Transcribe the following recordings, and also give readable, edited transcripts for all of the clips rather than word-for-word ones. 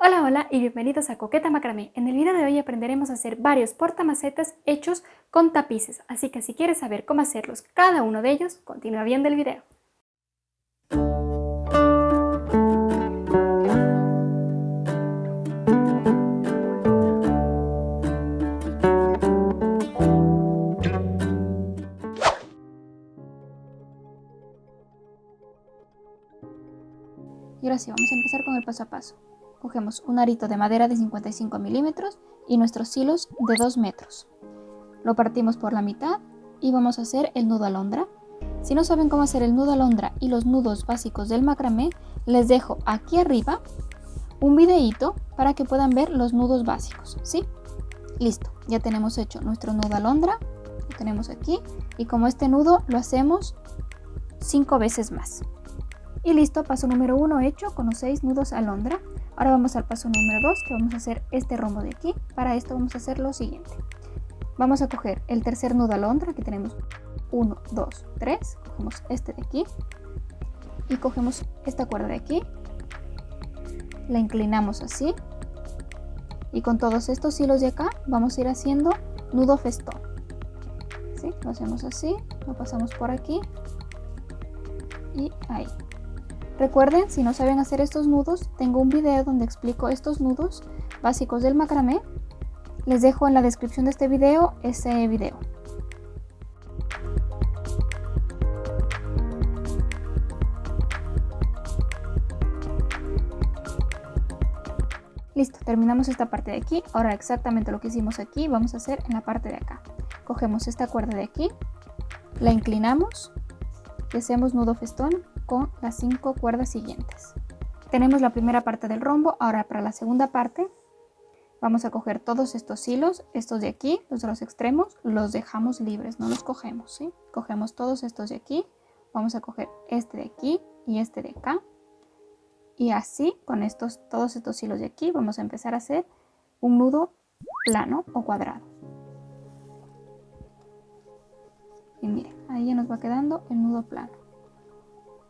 Hola, hola y bienvenidos a Coqueta Macramé. En el video de hoy aprenderemos a hacer varios portamacetas hechos con tapices, así que si quieres saber cómo hacerlos cada uno de ellos, continúa viendo el video. Y ahora sí, vamos a empezar con el paso a paso. Cogemos un arito de madera de 55 milímetros y nuestros hilos de 2 metros. Lo partimos por la mitad y vamos a hacer el nudo alondra. Si no saben cómo hacer el nudo alondra y los nudos básicos del macramé, les dejo aquí arriba un videíto para que puedan ver los nudos básicos, ¿sí? Listo, ya tenemos hecho nuestro nudo alondra, lo tenemos aquí y como este nudo lo hacemos 5 veces más. Y listo, paso número 1 hecho con los 6 nudos alondra. Ahora vamos al paso número 2, que vamos a hacer este rombo de aquí. Para esto vamos a hacer lo siguiente. Vamos a coger el tercer nudo alondra, que tenemos 1, 2, 3. Cogemos este de aquí y cogemos esta cuerda de aquí. La inclinamos así. Y con todos estos hilos de acá vamos a ir haciendo nudo festón. ¿Sí? Lo hacemos así, lo pasamos por aquí y ahí. Recuerden, si no saben hacer estos nudos, tengo un video donde explico estos nudos básicos del macramé. Les dejo en la descripción de este video ese video. Listo, terminamos esta parte de aquí. Ahora exactamente lo que hicimos aquí vamos a hacer en la parte de acá. Cogemos esta cuerda de aquí, la inclinamos y hacemos nudo festón con las 5 cuerdas siguientes. Tenemos la primera parte del rombo. Ahora para la segunda parte vamos a coger todos estos hilos, estos de aquí, los de los extremos, los dejamos libres, no los cogemos, ¿sí? Cogemos todos estos de aquí, vamos a coger este de aquí y este de acá. Y así, con todos estos hilos de aquí, vamos a empezar a hacer un nudo plano o cuadrado. Y miren, ahí ya nos va quedando el nudo plano.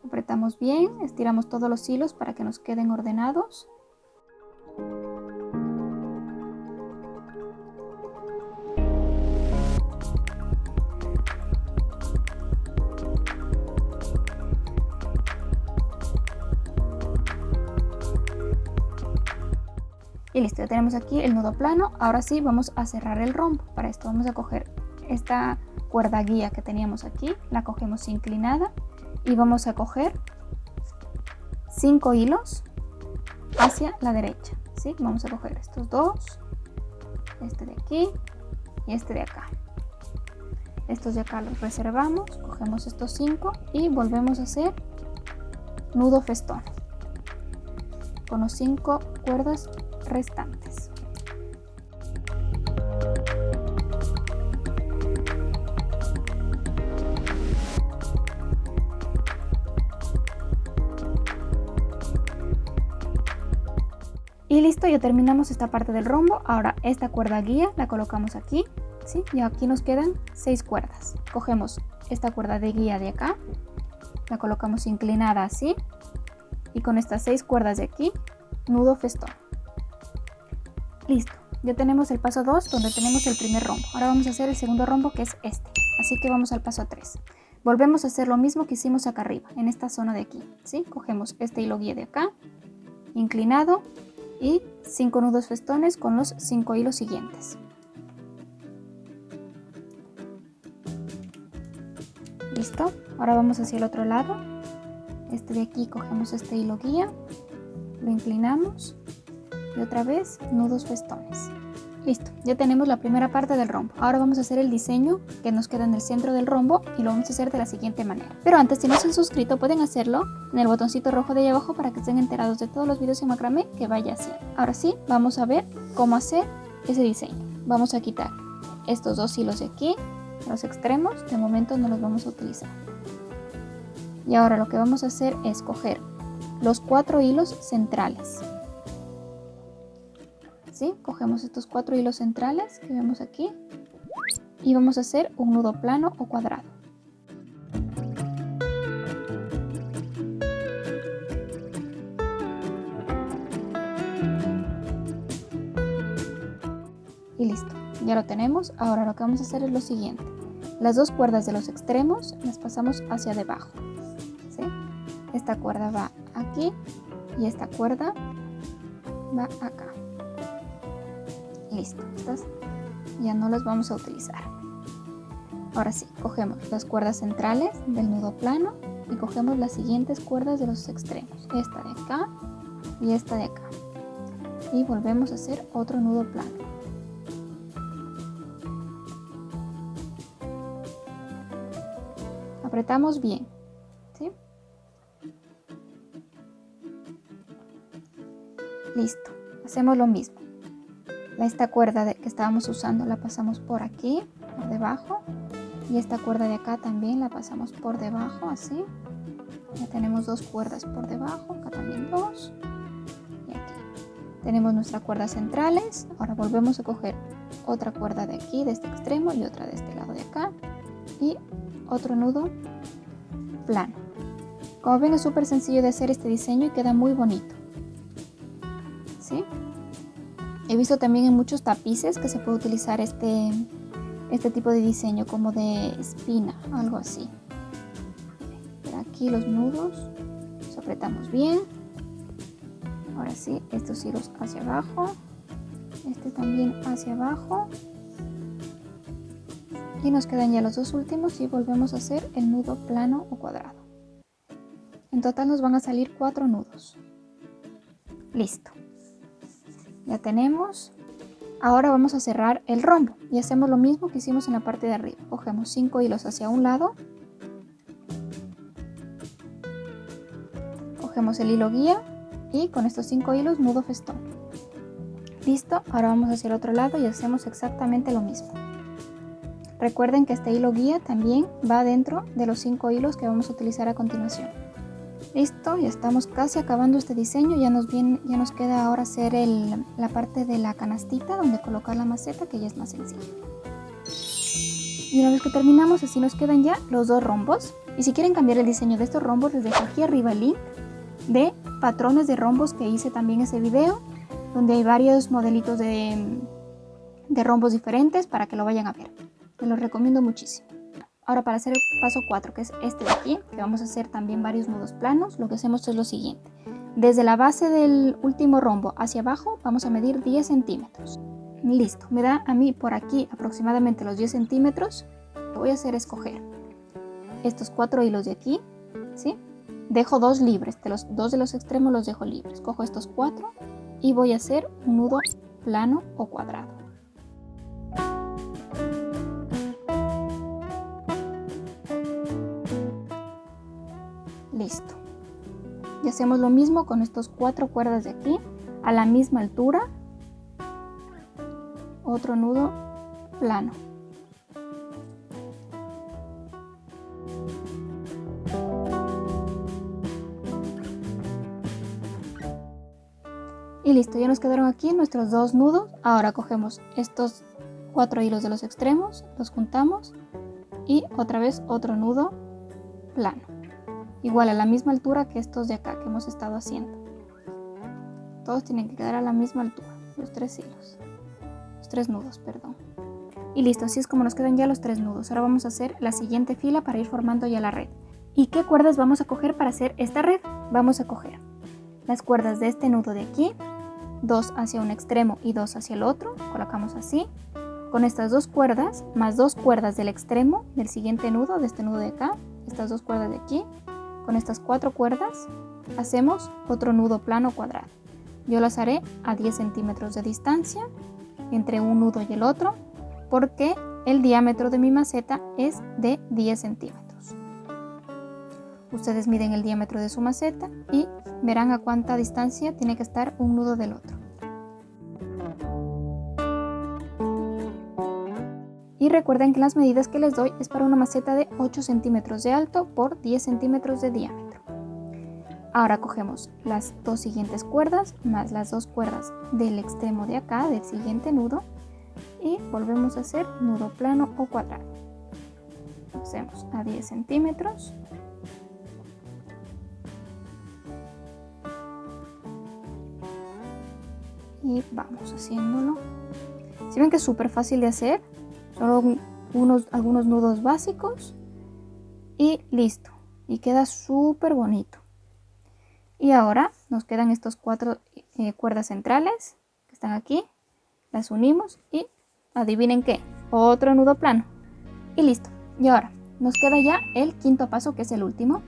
Apretamos bien, estiramos todos los hilos para que nos queden ordenados. Y listo, ya tenemos aquí el nudo plano. Ahora sí vamos a cerrar el rombo. Para esto vamos a coger esta cuerda guía que teníamos aquí, la cogemos inclinada y vamos a coger 5 hilos hacia la derecha, ¿sí? Vamos a coger estos dos, este de aquí y este de acá. Estos de acá los reservamos, cogemos estos 5 y volvemos a hacer nudo festón con los 5 cuerdas restantes. Y listo, ya terminamos esta parte del rombo. Ahora esta cuerda guía la colocamos aquí, ¿sí? Y aquí nos quedan 6 cuerdas. Cogemos esta cuerda de guía de acá, la colocamos inclinada así y con estas 6 cuerdas de aquí, nudo festón. Listo, ya tenemos el paso 2 donde tenemos el primer rombo. Ahora vamos a hacer el segundo rombo, que es este. Así que vamos al paso 3. Volvemos a hacer lo mismo que hicimos acá arriba, en esta zona de aquí, ¿sí? Cogemos este hilo guía de acá, inclinado y 5 nudos festones con los 5 hilos siguientes. Listo, ahora vamos hacia el otro lado. Este de aquí cogemos este hilo guía, lo inclinamos y otra vez nudos festones. Listo, ya tenemos la primera parte del rombo. Ahora vamos a hacer el diseño que nos queda en el centro del rombo y lo vamos a hacer de la siguiente manera. Pero antes, si no se han suscrito, pueden hacerlo en el botoncito rojo de ahí abajo para que estén enterados de todos los videos de macramé que vaya haciendo. Ahora sí, vamos a ver cómo hacer ese diseño. Vamos a quitar estos dos hilos de aquí, los extremos, de momento no los vamos a utilizar. Y ahora lo que vamos a hacer es coger los 4 hilos centrales. ¿Sí? Cogemos estos 4 hilos centrales que vemos aquí y vamos a hacer un nudo plano o cuadrado. Y listo, ya lo tenemos. Ahora lo que vamos a hacer es lo siguiente. Las dos cuerdas de los extremos las pasamos hacia debajo, ¿sí? Esta cuerda va aquí y esta cuerda va acá. Listo, estas ya no las vamos a utilizar. Ahora sí, cogemos las cuerdas centrales del nudo plano y cogemos las siguientes cuerdas de los extremos, esta de acá y esta de acá, y volvemos a hacer otro nudo plano. Apretamos bien, ¿sí? Listo, hacemos lo mismo. Esta cuerda que estábamos usando la pasamos por aquí, por debajo, y esta cuerda de acá también la pasamos por debajo, así. Ya tenemos dos cuerdas por debajo, acá también dos, y aquí. Tenemos nuestras cuerdas centrales. Ahora volvemos a coger otra cuerda de aquí, de este extremo, y otra de este lado de acá, y otro nudo plano. Como ven, es súper sencillo de hacer este diseño y queda muy bonito, ¿sí? He visto también en muchos tapices que se puede utilizar este tipo de diseño, como de espina, algo así. Por aquí los nudos los apretamos bien. Ahora sí, estos hilos hacia abajo, este también hacia abajo, y nos quedan ya los dos últimos y volvemos a hacer el nudo plano o cuadrado. En total nos van a salir 4 nudos. Listo, ya tenemos. Ahora vamos a cerrar el rombo y hacemos lo mismo que hicimos en la parte de arriba. Cogemos 5 hilos hacia un lado, cogemos el hilo guía y con estos 5 hilos nudo festón. Listo, ahora vamos hacia el otro lado y hacemos exactamente lo mismo. Recuerden que este hilo guía también va dentro de los 5 hilos que vamos a utilizar a continuación. Listo, ya estamos casi acabando este diseño. Ya nos queda ahora hacer la parte de la canastita donde colocar la maceta, que ya es más sencillo. Y una vez que terminamos, así nos quedan ya los dos rombos. Y si quieren cambiar el diseño de estos rombos, les dejo aquí arriba el link de patrones de rombos que hice también ese video, donde hay varios modelitos de rombos diferentes para que lo vayan a ver. Les los recomiendo muchísimo. Ahora, para hacer el paso 4, que es este de aquí, que vamos a hacer también varios nudos planos, lo que hacemos es lo siguiente. Desde la base del último rombo hacia abajo vamos a medir 10 centímetros. Listo, me da a mí por aquí aproximadamente los 10 centímetros. Lo que voy a hacer es coger estos 4 hilos de aquí, ¿sí? Dejo 2 libres, los 2 de los extremos los dejo libres. Cojo estos 4 y voy a hacer un nudo plano o cuadrado. Listo. Y hacemos lo mismo con estos 4 cuerdas de aquí, a la misma altura, otro nudo plano. Y listo, ya nos quedaron aquí nuestros 2 nudos. Ahora cogemos estos 4 hilos de los extremos, los juntamos y otra vez otro nudo plano. Igual a la misma altura que estos de acá que hemos estado haciendo. Todos tienen que quedar a la misma altura, los 3 hilos. Los 3 nudos, perdón. Y listo, así es como nos quedan ya los 3 nudos. Ahora vamos a hacer la siguiente fila para ir formando ya la red. ¿Y qué cuerdas vamos a coger para hacer esta red? Vamos a coger las cuerdas de este nudo de aquí, 2 hacia un extremo y 2 hacia el otro, colocamos así. Con estas 2 cuerdas, más 2 cuerdas del extremo del siguiente nudo, de este nudo de acá, estas 2 cuerdas de aquí, con estas 4 cuerdas hacemos otro nudo plano cuadrado. Yo las haré a 10 centímetros de distancia entre un nudo y el otro, porque el diámetro de mi maceta es de 10 centímetros. Ustedes miden el diámetro de su maceta y verán a cuánta distancia tiene que estar un nudo del otro. Y recuerden que las medidas que les doy es para una maceta de 8 centímetros de alto por 10 centímetros de diámetro. Ahora cogemos las 2 siguientes cuerdas más las 2 cuerdas del extremo de acá, del siguiente nudo, y volvemos a hacer nudo plano o cuadrado. Hacemos a 10 centímetros. Y vamos haciéndolo Si ven que es súper fácil de hacer, solo algunos nudos básicos y listo. Y queda súper bonito. Y ahora nos quedan estos 4 cuerdas centrales que están aquí. Las unimos y adivinen qué, otro nudo plano. Y listo. Y ahora nos queda ya el quinto paso, que es el último,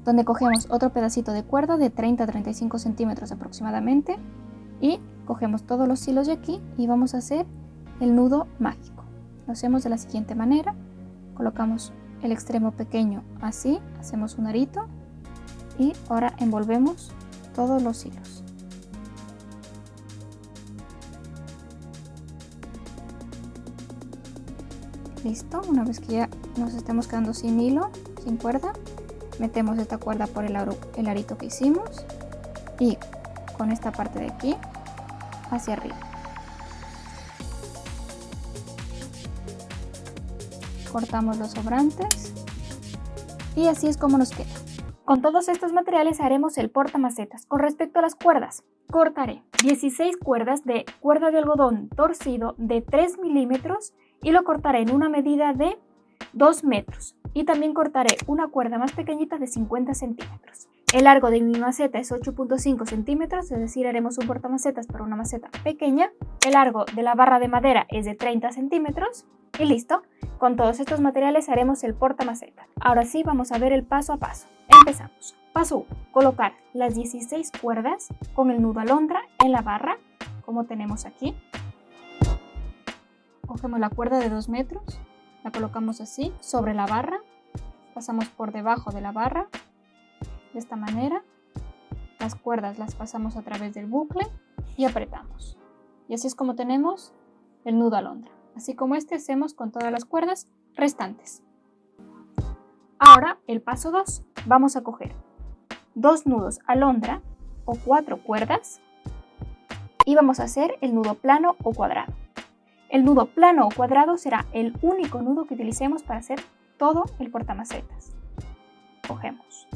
donde cogemos otro pedacito de cuerda de 30 a 35 centímetros aproximadamente y cogemos todos los hilos de aquí y vamos a hacer el nudo mágico. Lo hacemos de la siguiente manera: colocamos el extremo pequeño así, hacemos un arito y ahora envolvemos todos los hilos. Listo. Una vez que ya nos estemos quedando sin hilo, sin cuerda, metemos esta cuerda por el arito que hicimos y con esta parte de aquí hacia arriba. Cortamos los sobrantes y así es como nos queda. Con todos estos materiales haremos el portamacetas. Con respecto a las cuerdas, cortaré 16 cuerdas de cuerda de algodón torcido de 3 milímetros y lo cortaré en una medida de 2 metros. Y también cortaré una cuerda más pequeñita de 50 centímetros. El largo de mi maceta es 8.5 centímetros, es decir, haremos un portamacetas para una maceta pequeña. El largo de la barra de madera es de 30 centímetros y listo. Con todos estos materiales haremos el portamacetas. Ahora sí, vamos a ver el paso a paso. Empezamos. Paso 1. Colocar las 16 cuerdas con el nudo alondra en la barra, como tenemos aquí. Cogemos la cuerda de 2 metros, la colocamos así sobre la barra, pasamos por debajo de la barra, de esta manera. Las cuerdas las pasamos a través del bucle y apretamos. Y así es como tenemos el nudo alondra. Así como este hacemos con todas las cuerdas restantes. Ahora el paso 2. Vamos a coger 2 nudos alondra o 4 cuerdas y vamos a hacer el nudo plano o cuadrado. El nudo plano o cuadrado será el único nudo que utilicemos para hacer todo el portamacetas. Cogemos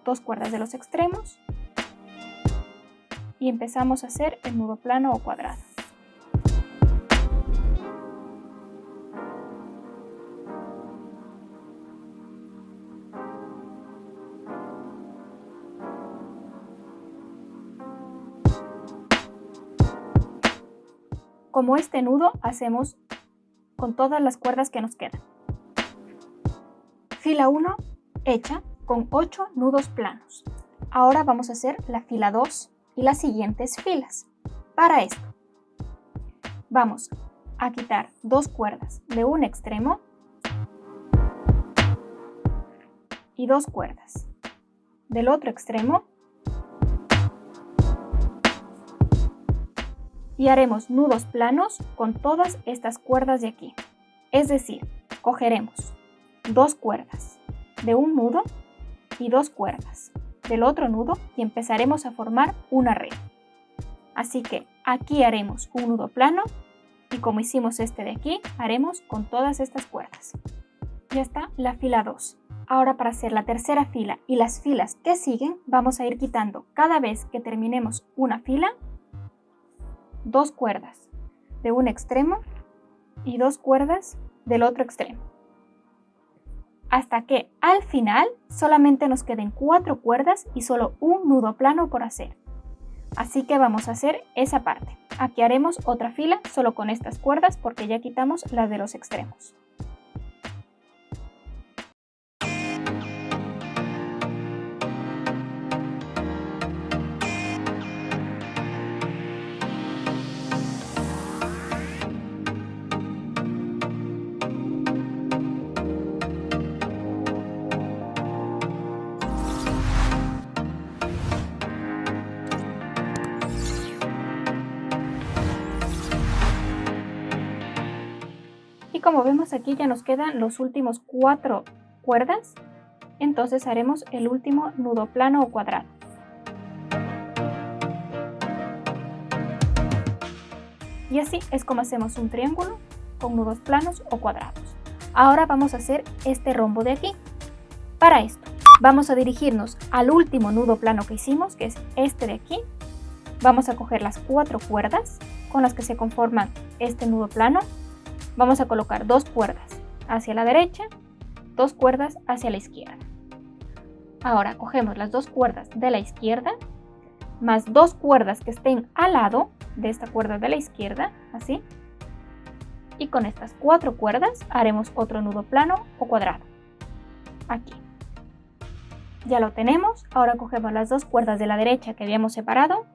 2 cuerdas de los extremos y empezamos a hacer el nudo plano o cuadrado. Como este nudo hacemos con todas las cuerdas que nos quedan. Fila 1 hecha con 8 nudos planos. Ahora vamos a hacer la fila 2 y las siguientes filas. Para esto vamos a quitar 2 cuerdas de un extremo y 2 cuerdas del otro extremo y haremos nudos planos con todas estas cuerdas de aquí. Es decir, cogeremos 2 cuerdas de un nudo y 2 cuerdas del otro nudo y empezaremos a formar una red. Así que aquí haremos un nudo plano y como hicimos este de aquí, haremos con todas estas cuerdas. Ya está la fila 2. Ahora para hacer la tercera fila y las filas que siguen, vamos a ir quitando cada vez que terminemos una fila 2 cuerdas de un extremo y 2 cuerdas del otro extremo. Hasta que al final solamente nos queden 4 cuerdas y solo un nudo plano por hacer. Así que vamos a hacer esa parte. Aquí haremos otra fila solo con estas cuerdas porque ya quitamos las de los extremos. Y como vemos aquí ya nos quedan los últimos 4 cuerdas, entonces haremos el último nudo plano o cuadrado. Y así es como hacemos un triángulo con nudos planos o cuadrados. Ahora vamos a hacer este rombo de aquí. Para esto vamos a dirigirnos al último nudo plano que hicimos, que es este de aquí. Vamos a coger las 4 cuerdas con las que se conforman este nudo plano, vamos a colocar 2 cuerdas hacia la derecha, 2 cuerdas hacia la izquierda. Ahora cogemos las 2 cuerdas de la izquierda, más 2 cuerdas que estén al lado de esta cuerda de la izquierda, así. Y con estas 4 cuerdas haremos otro nudo plano o cuadrado. Aquí. Ya lo tenemos. Ahora cogemos las 2 cuerdas de la derecha que habíamos separado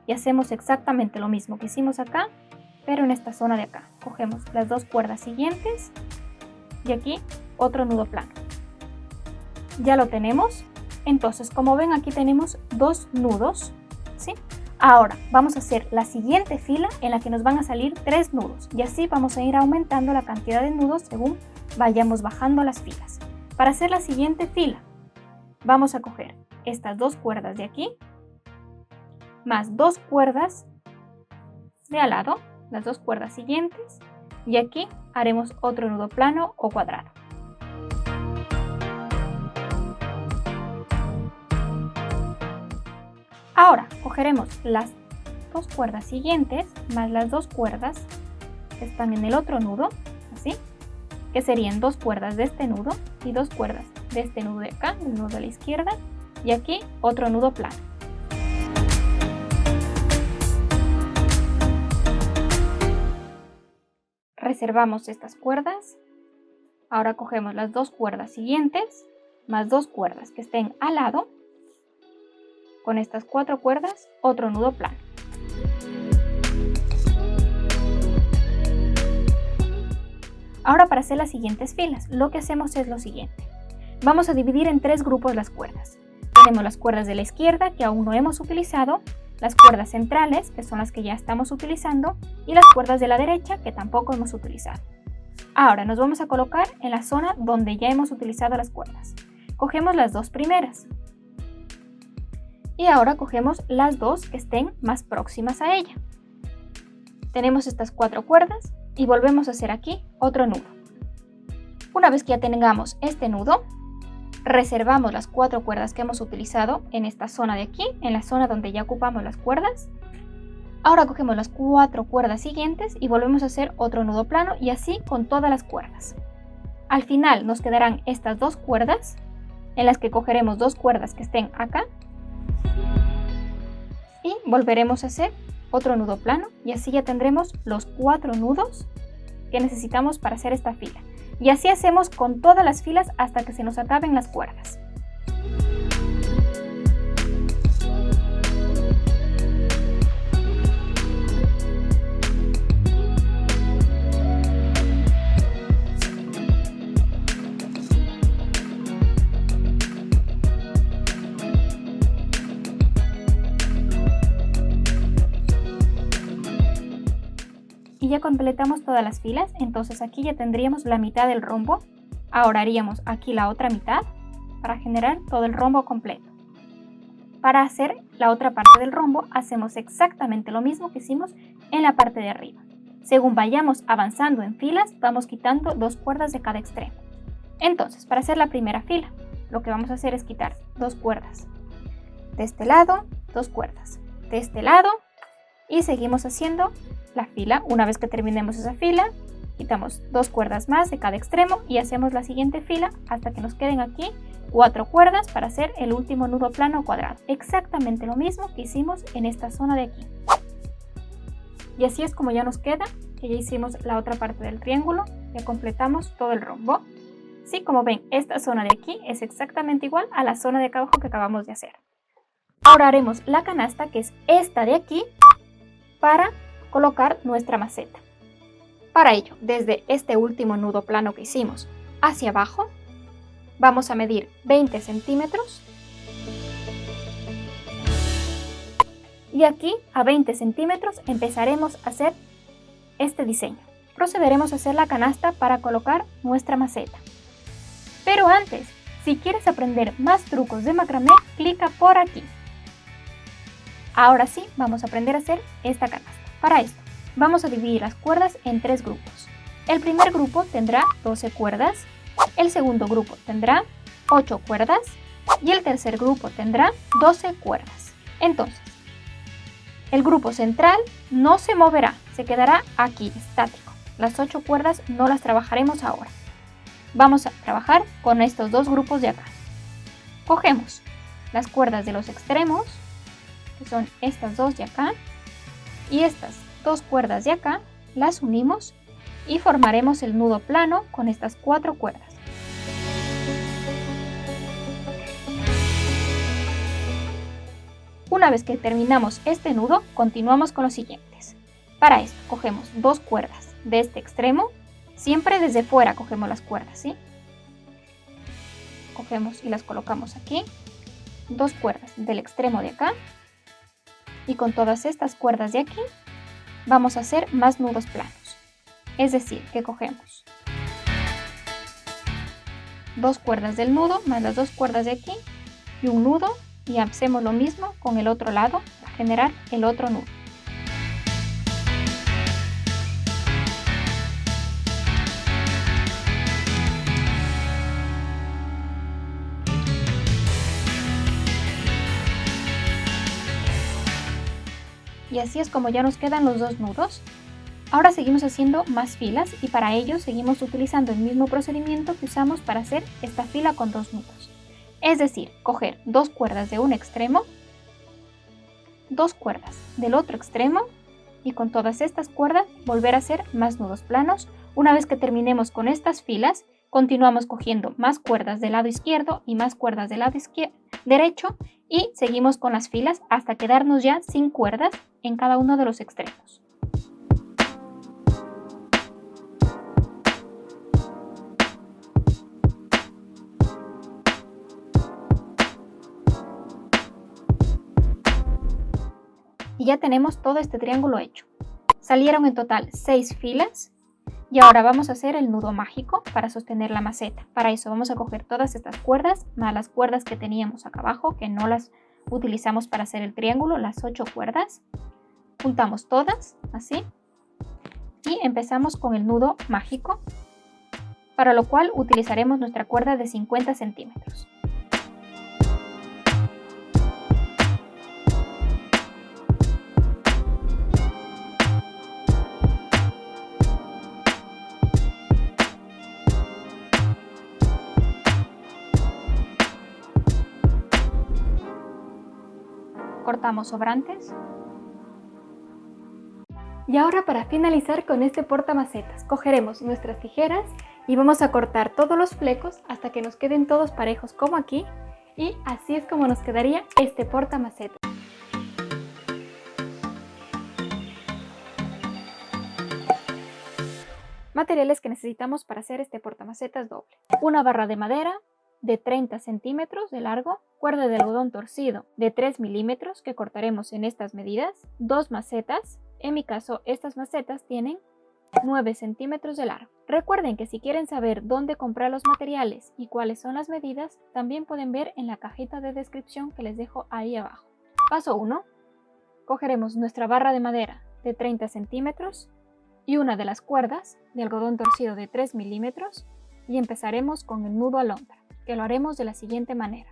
y hacemos exactamente lo mismo que hicimos acá, pero en esta zona de acá. Cogemos las 2 cuerdas siguientes y aquí otro nudo plano. Ya lo tenemos. Entonces, como ven, aquí tenemos 2 nudos, ¿sí? Ahora vamos a hacer la siguiente fila en la que nos van a salir 3 nudos y así vamos a ir aumentando la cantidad de nudos según vayamos bajando las filas. Para hacer la siguiente fila vamos a coger estas 2 cuerdas de aquí más 2 cuerdas de al lado, las 2 cuerdas siguientes, y aquí haremos otro nudo plano o cuadrado. Ahora cogeremos las 2 cuerdas siguientes más las 2 cuerdas que están en el otro nudo, así, que serían 2 cuerdas de este nudo y 2 cuerdas de este nudo de acá, el nudo de la izquierda, y aquí otro nudo plano. Reservamos estas cuerdas. Ahora cogemos las 2 cuerdas siguientes más 2 cuerdas que estén al lado. Con estas 4 cuerdas, otro nudo plano. Ahora para hacer las siguientes filas, lo que hacemos es lo siguiente. Vamos a dividir en 3 grupos las cuerdas. Tenemos las cuerdas de la izquierda que aún no hemos utilizado, las cuerdas centrales, que son las que ya estamos utilizando, y las cuerdas de la derecha, que tampoco hemos utilizado. Ahora nos vamos a colocar en la zona donde ya hemos utilizado las cuerdas. Cogemos las 2 primeras. Y ahora cogemos las 2 que estén más próximas a ella. Tenemos estas 4 cuerdas y volvemos a hacer aquí otro nudo. Una vez que ya tengamos este nudo, reservamos las 4 cuerdas que hemos utilizado en esta zona de aquí, en la zona donde ya ocupamos las cuerdas. Ahora cogemos las 4 cuerdas siguientes y volvemos a hacer otro nudo plano y así con todas las cuerdas. Al final nos quedarán estas 2 cuerdas en las que cogeremos 2 cuerdas que estén acá y volveremos a hacer otro nudo plano y así ya tendremos los 4 nudos que necesitamos para hacer esta fila. Y así hacemos con todas las filas hasta que se nos acaben las cuerdas. Y ya completamos todas las filas, entonces aquí ya tendríamos la mitad del rombo. Ahora haríamos aquí la otra mitad para generar todo el rombo completo. Para hacer la otra parte del rombo hacemos exactamente lo mismo que hicimos en la parte de arriba. Según vayamos avanzando en filas, vamos quitando 2 cuerdas de cada extremo. Entonces, para hacer la primera fila, lo que vamos a hacer es quitar 2 cuerdas. De este lado, 2 cuerdas. De este lado, y seguimos haciendo la fila. Una vez que terminemos esa fila, quitamos 2 cuerdas más de cada extremo y hacemos la siguiente fila hasta que nos queden aquí 4 cuerdas para hacer el último nudo plano o cuadrado. Exactamente lo mismo que hicimos en esta zona de aquí. Y así es como ya nos queda, que ya hicimos la otra parte del triángulo, ya completamos todo el rombo. Sí, como ven, esta zona de aquí es exactamente igual a la zona de acá abajo que acabamos de hacer. Ahora haremos la canasta, que es esta de aquí, para colocar nuestra maceta. Para ello, desde este último nudo plano que hicimos hacia abajo, vamos a medir 20 centímetros y aquí a 20 centímetros empezaremos a hacer este diseño. Procederemos a hacer la canasta para colocar nuestra maceta. Pero antes, si quieres aprender más trucos de macramé, clica por aquí. Ahora sí, vamos a aprender a hacer esta canasta. Para esto, vamos a dividir las cuerdas en 3 grupos. El primer grupo tendrá 12 cuerdas, el segundo grupo tendrá 8 cuerdas y el tercer grupo tendrá 12 cuerdas. Entonces, El grupo central no se moverá, se quedará aquí, estático. Las 8 cuerdas no las trabajaremos ahora. Vamos a trabajar con estos dos grupos de acá. Cogemos las cuerdas de los extremos, que son estas dos de acá, y estas dos cuerdas de acá, las unimos y formaremos el nudo plano con estas 4 cuerdas. Una vez que terminamos este nudo, continuamos con los siguientes. Para esto, cogemos 2 cuerdas de este extremo, siempre desde fuera cogemos las cuerdas, ¿sí? Cogemos y las colocamos aquí, 2 cuerdas del extremo de acá, y con todas estas cuerdas de aquí, vamos a hacer más nudos planos. Es decir, que cogemos 2 cuerdas del nudo, más las 2 cuerdas de aquí, y un nudo, y hacemos lo mismo con el otro lado para generar el otro nudo. Y así es como ya nos quedan los 2 nudos. Ahora seguimos haciendo más filas y para ello seguimos utilizando el mismo procedimiento que usamos para hacer esta fila con 2 nudos. Es decir, coger 2 cuerdas de un extremo, 2 cuerdas del otro extremo y con todas estas cuerdas volver a hacer más nudos planos. Una vez que terminemos con estas filas, continuamos cogiendo más cuerdas del lado izquierdo y más cuerdas del lado derecho y seguimos con las filas hasta quedarnos ya sin cuerdas en cada uno de los extremos. Y ya tenemos todo este triángulo hecho. Salieron en total 6 filas y ahora vamos a hacer el nudo mágico para sostener la maceta. Para eso vamos a coger todas estas cuerdas más las cuerdas que teníamos acá abajo, que no las utilizamos para hacer el triángulo, las 8 cuerdas. Juntamos todas, así, y empezamos con el nudo mágico, para lo cual utilizaremos nuestra cuerda de 50 centímetros. Cortamos sobrantes. Y ahora para finalizar con este portamacetas, cogeremos nuestras tijeras y vamos a cortar todos los flecos hasta que nos queden todos parejos como aquí. Y así es como nos quedaría este portamacetas. Materiales que necesitamos para hacer este portamacetas doble. Una barra de madera de 30 centímetros de largo, cuerda de algodón torcido de 3 milímetros que cortaremos en estas medidas, 2 macetas, en mi caso estas macetas tienen 9 centímetros de largo. Recuerden que si quieren saber dónde comprar los materiales y cuáles son las medidas, también pueden ver en la cajita de descripción que les dejo ahí abajo. Paso 1. Cogeremos nuestra barra de madera de 30 centímetros y una de las cuerdas de algodón torcido de 3 milímetros y empezaremos con el nudo alondra, que lo haremos de la siguiente manera.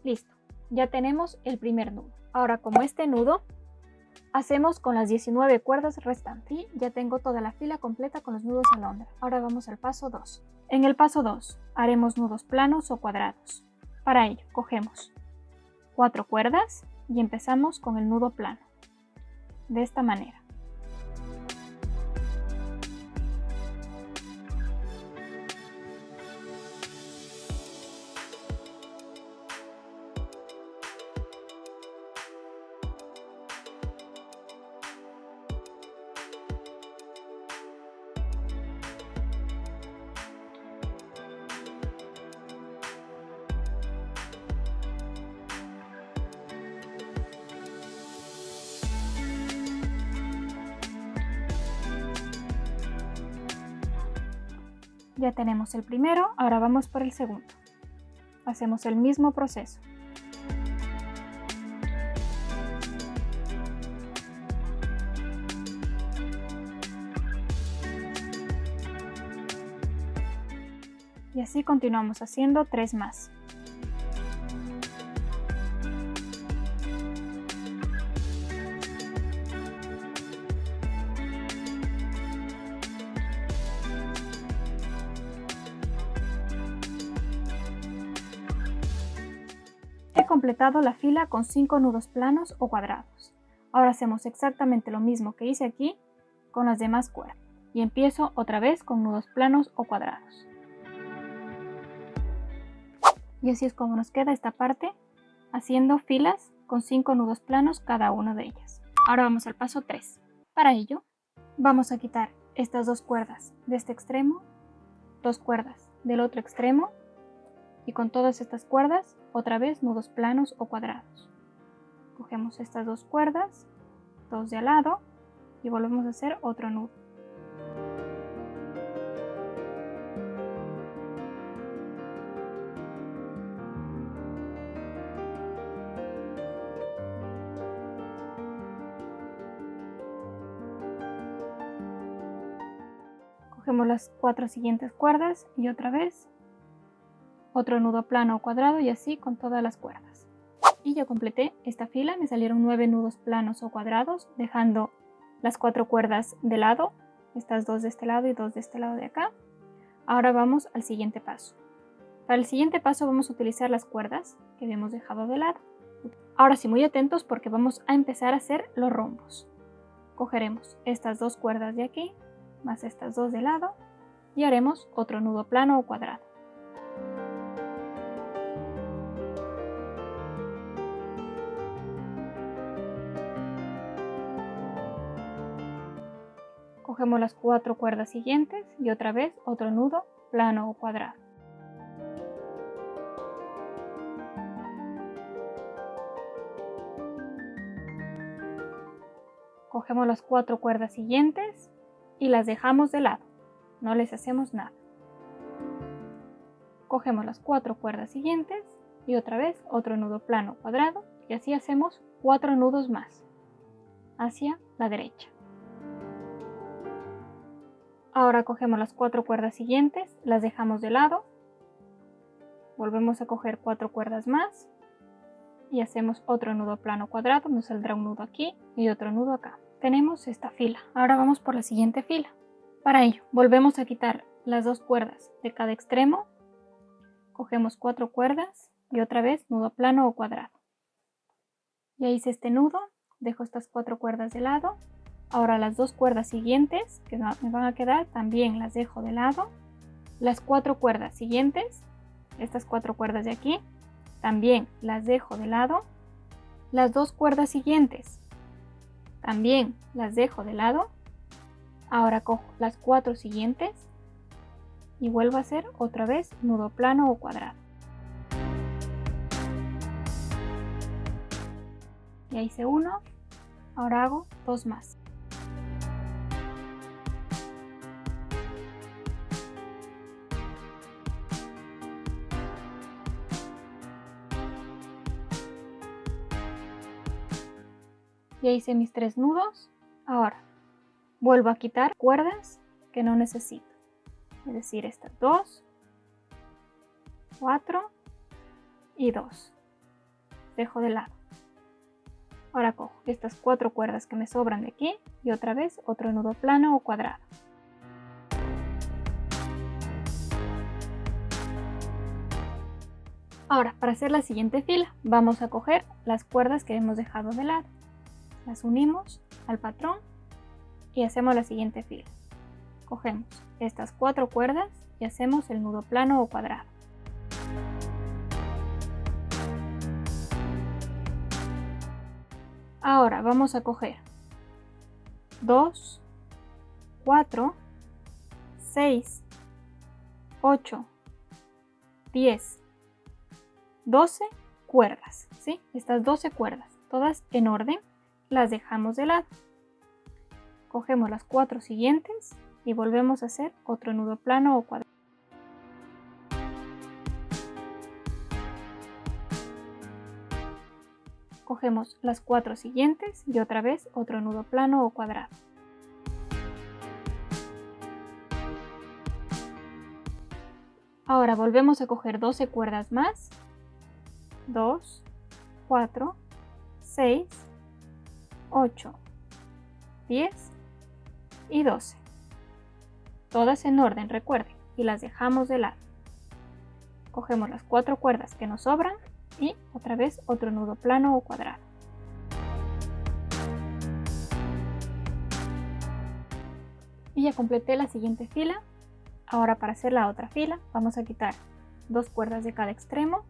Listo, ya tenemos el primer nudo. Ahora, como este nudo, hacemos con las 19 cuerdas restantes. ¿Sí? Ya tengo toda la fila completa con los nudos alondra. Ahora vamos al paso 2. En el paso 2 haremos nudos planos o cuadrados. Para ello, cogemos 4 cuerdas y empezamos con el nudo plano, de esta manera. Ya tenemos el primero, ahora vamos por el segundo. Hacemos el mismo proceso. Y así continuamos haciendo 3 más. He completado la fila con 5 nudos planos o cuadrados. Ahora hacemos exactamente lo mismo que hice aquí con las demás cuerdas. Y empiezo otra vez con nudos planos o cuadrados. Y así es como nos queda esta parte, haciendo filas con 5 nudos planos cada una de ellas. Ahora vamos al paso 3. Para ello, vamos a quitar estas 2 cuerdas de este extremo, 2 cuerdas del otro extremo, y con todas estas cuerdas, otra vez nudos planos o cuadrados. Cogemos estas 2 cuerdas, 2 de al lado, y volvemos a hacer otro nudo. Cogemos las 4 siguientes cuerdas y otra vez otro nudo plano o cuadrado, y así con todas las cuerdas. Y ya completé esta fila, me salieron 9 nudos planos o cuadrados, dejando las 4 cuerdas de lado, estas 2 de este lado y 2 de este lado de acá. Ahora vamos al siguiente paso. Para el siguiente paso vamos a utilizar las cuerdas que habíamos dejado de lado. Ahora sí, muy atentos porque vamos a empezar a hacer los rombos. Cogeremos estas 2 cuerdas de aquí, más estas 2 de lado, y haremos otro nudo plano o cuadrado. Cogemos las 4 cuerdas siguientes y otra vez otro nudo plano o cuadrado. Cogemos las 4 cuerdas siguientes y las dejamos de lado, no les hacemos nada. Cogemos las 4 cuerdas siguientes y otra vez otro nudo plano cuadrado, y así hacemos 4 nudos más hacia la derecha. Ahora cogemos las 4 cuerdas siguientes, las dejamos de lado, volvemos a coger 4 cuerdas más y hacemos otro nudo plano cuadrado, nos saldrá un nudo aquí y otro nudo acá. Tenemos esta fila. Ahora vamos por la siguiente fila. Para ello, volvemos a quitar las 2 cuerdas de cada extremo, cogemos 4 cuerdas y otra vez nudo plano o cuadrado. Ya hice este nudo, dejo estas 4 cuerdas de lado. Ahora las 2 cuerdas siguientes que me van a quedar también las dejo de lado. Las 4 cuerdas siguientes, estas 4 cuerdas de aquí, también las dejo de lado. Las 2 cuerdas siguientes también las dejo de lado. Ahora cojo las 4 siguientes y vuelvo a hacer otra vez nudo plano o cuadrado. Ya hice uno, ahora hago 2 más. Ya hice mis 3 nudos. Ahora vuelvo a quitar cuerdas que no necesito, es decir, estas 2, 4 y 2. Dejo de lado. Ahora cojo estas 4 cuerdas que me sobran de aquí y otra vez otro nudo plano o cuadrado. Ahora, para hacer la siguiente fila, vamos a coger las cuerdas que hemos dejado de lado. Las unimos al patrón y hacemos la siguiente fila. Cogemos estas 4 cuerdas y hacemos el nudo plano o cuadrado. Ahora vamos a coger 2, 4, 6, 8, 10, 12 cuerdas, ¿sí? Estas 12 cuerdas, todas en orden, las dejamos de lado. Cogemos las 4 siguientes y volvemos a hacer otro nudo plano o cuadrado. Cogemos las 4 siguientes y otra vez otro nudo plano o cuadrado. Ahora volvemos a coger 12 cuerdas más. 2, 4, 6, 8, 10 y 12. Todas en orden, recuerden, y las dejamos de lado. Cogemos las 4 cuerdas que nos sobran y otra vez otro nudo plano o cuadrado. Y ya completé la siguiente fila. Ahora para hacer la otra fila vamos a quitar 2 cuerdas de cada extremo.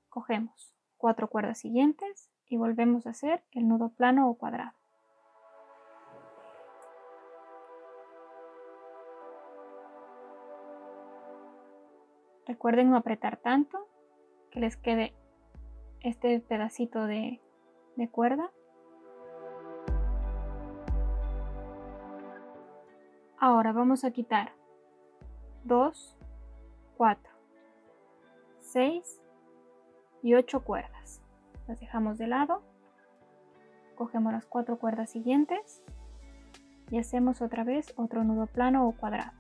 Cogemos 4 cuerdas siguientes y volvemos a hacer el nudo plano o cuadrado. Recuerden no apretar tanto, que les quede este pedacito de cuerda. Ahora vamos a quitar 2, 4, 6 y 8 cuerdas. Las dejamos de lado. Cogemos las 4 cuerdas siguientes y hacemos otra vez otro nudo plano o cuadrado.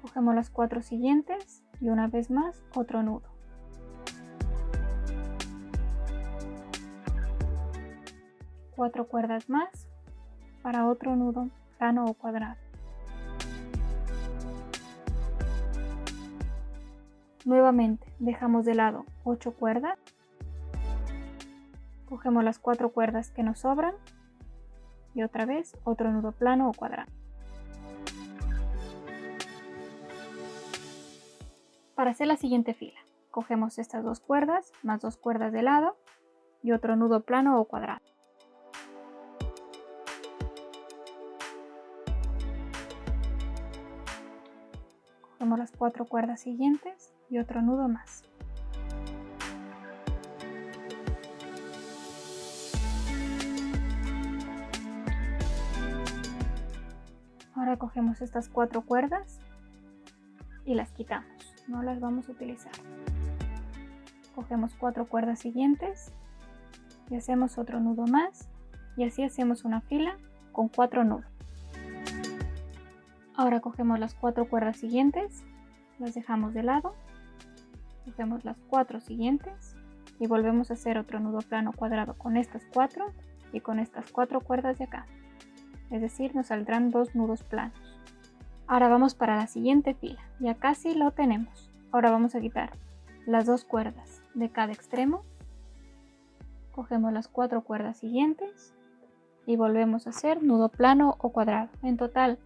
Cogemos las 4 siguientes y una vez más otro nudo. Cuatro cuerdas más para otro nudo plano o cuadrado. Nuevamente dejamos de lado 8 cuerdas. Cogemos las 4 cuerdas que nos sobran y otra vez otro nudo plano o cuadrado. Para hacer la siguiente fila, cogemos estas 2 cuerdas más 2 cuerdas de lado y otro nudo plano o cuadrado. Cogemos las 4 cuerdas siguientes y otro nudo más. Ahora cogemos estas 4 cuerdas y las quitamos, no las vamos a utilizar. Cogemos 4 cuerdas siguientes y hacemos otro nudo más y así hacemos una fila con 4 nudos. Ahora cogemos las 4 cuerdas siguientes, las dejamos de lado, cogemos las 4 siguientes y volvemos a hacer otro nudo plano cuadrado con estas 4 y con estas 4 cuerdas de acá. Es decir, nos saldrán 2 nudos planos. Ahora vamos para la siguiente fila, ya casi lo tenemos. Ahora vamos a quitar las 2 cuerdas de cada extremo, cogemos las 4 cuerdas siguientes y volvemos a hacer nudo plano o cuadrado. En total,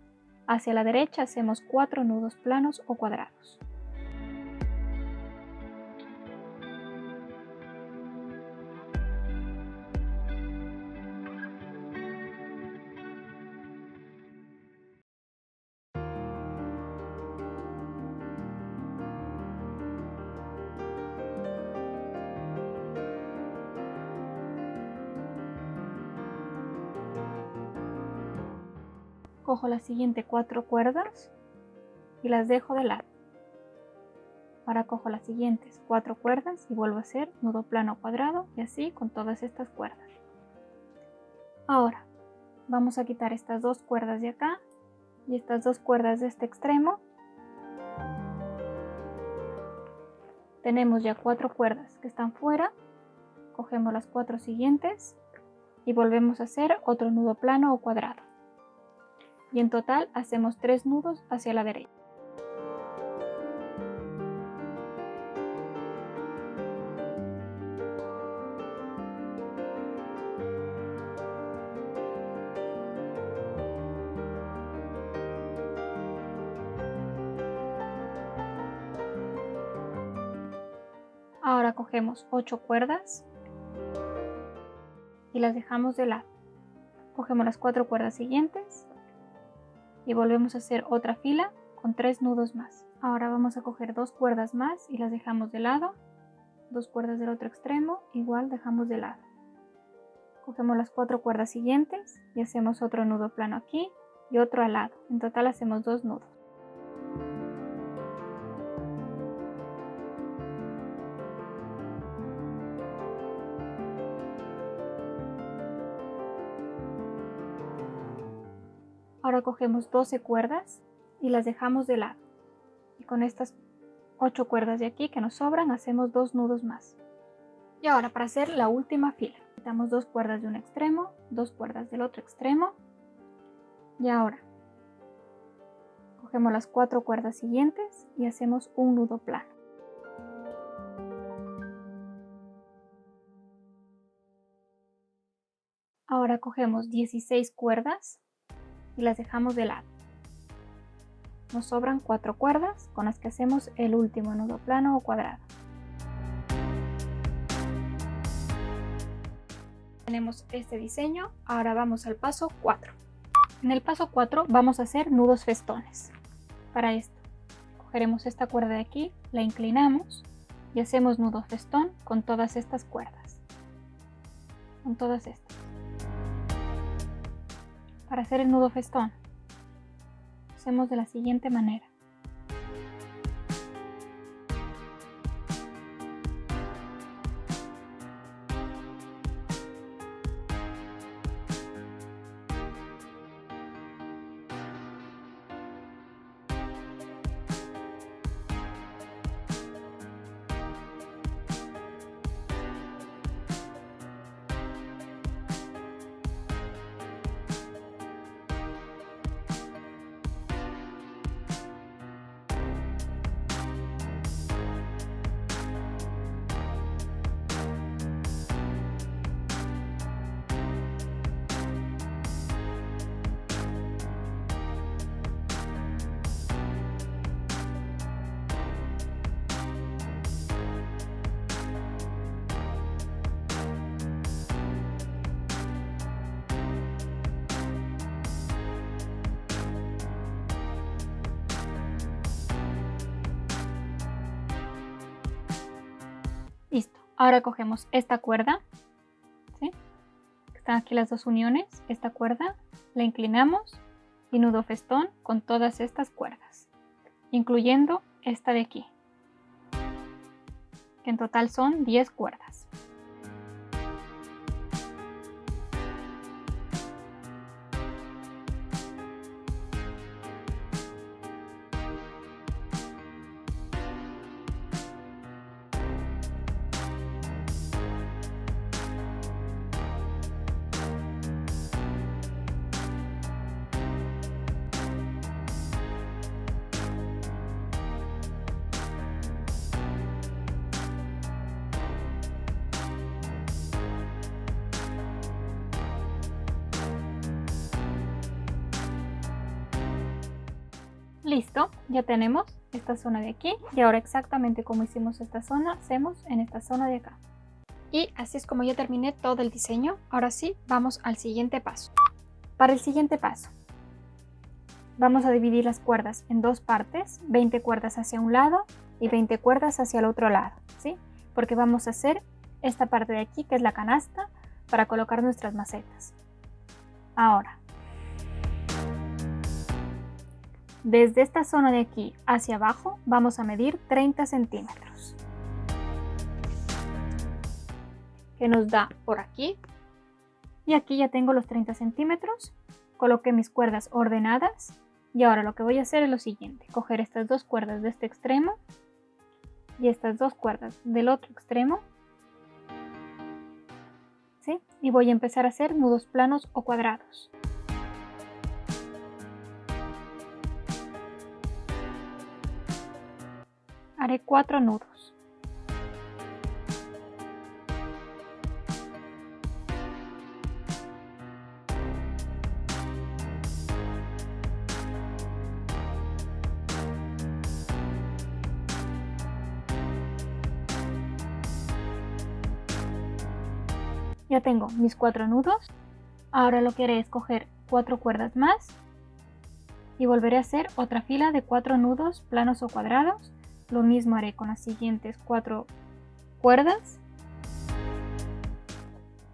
hacia la derecha hacemos 4 nudos planos o cuadrados. Cojo las siguientes 4 cuerdas y las dejo de lado. Ahora cojo las siguientes 4 cuerdas y vuelvo a hacer nudo plano cuadrado y así con todas estas cuerdas. Ahora vamos a quitar estas 2 cuerdas de acá y estas 2 cuerdas de este extremo. Tenemos ya 4 cuerdas que están fuera. Cogemos las 4 siguientes y volvemos a hacer otro nudo plano o cuadrado. Y en total hacemos 3 nudos hacia la derecha. Ahora cogemos 8 cuerdas y las dejamos de lado. Cogemos las 4 cuerdas siguientes y volvemos a hacer otra fila con 3 nudos más. Ahora vamos a coger 2 cuerdas más y las dejamos de lado. 2 cuerdas del otro extremo, igual dejamos de lado. Cogemos las 4 cuerdas siguientes y hacemos otro nudo plano aquí y otro al lado. En total hacemos 2 nudos. Ahora cogemos 12 cuerdas y las dejamos de lado. Y con estas 8 cuerdas de aquí que nos sobran, hacemos 2 nudos más. Y ahora para hacer la última fila, quitamos 2 cuerdas de un extremo, 2 cuerdas del otro extremo. Y ahora cogemos las 4 cuerdas siguientes y hacemos un nudo plano. Ahora cogemos 16 cuerdas y las dejamos de lado. Nos sobran 4 cuerdas con las que hacemos el último nudo plano o cuadrado. Tenemos este diseño, ahora vamos al paso 4. En el paso 4 vamos a hacer nudos festones. Para esto, cogeremos esta cuerda de aquí, la inclinamos y hacemos nudo festón con todas estas cuerdas. Con todas estas. Para hacer el nudo festón, hacemos de la siguiente manera. Listo, ahora cogemos esta cuerda, ¿sí? Están aquí las dos uniones, esta cuerda, la inclinamos y nudo festón con todas estas cuerdas, incluyendo esta de aquí, que en total son 10 cuerdas. Listo, ya tenemos esta zona de aquí y ahora exactamente como hicimos esta zona, hacemos en esta zona de acá. Y así es como ya terminé todo el diseño. Ahora sí, vamos al siguiente paso. Para el siguiente paso, vamos a dividir las cuerdas en dos partes, 20 cuerdas hacia un lado y 20 cuerdas hacia el otro lado, ¿sí? Porque vamos a hacer esta parte de aquí, que es la canasta, para colocar nuestras macetas. Ahora, desde esta zona de aquí hacia abajo vamos a medir 30 centímetros. Que nos da por aquí. Y aquí ya tengo los 30 centímetros. Coloqué mis cuerdas ordenadas. Y ahora lo que voy a hacer es lo siguiente. Coger estas dos cuerdas de este extremo. Y estas dos cuerdas del otro extremo. ¿Sí? Y voy a empezar a hacer nudos planos o cuadrados. Haré 4 nudos. Ya tengo mis 4 nudos. Ahora lo que haré es coger 4 cuerdas más y volveré a hacer otra fila de 4 nudos planos o cuadrados. Lo mismo haré con las siguientes 4 cuerdas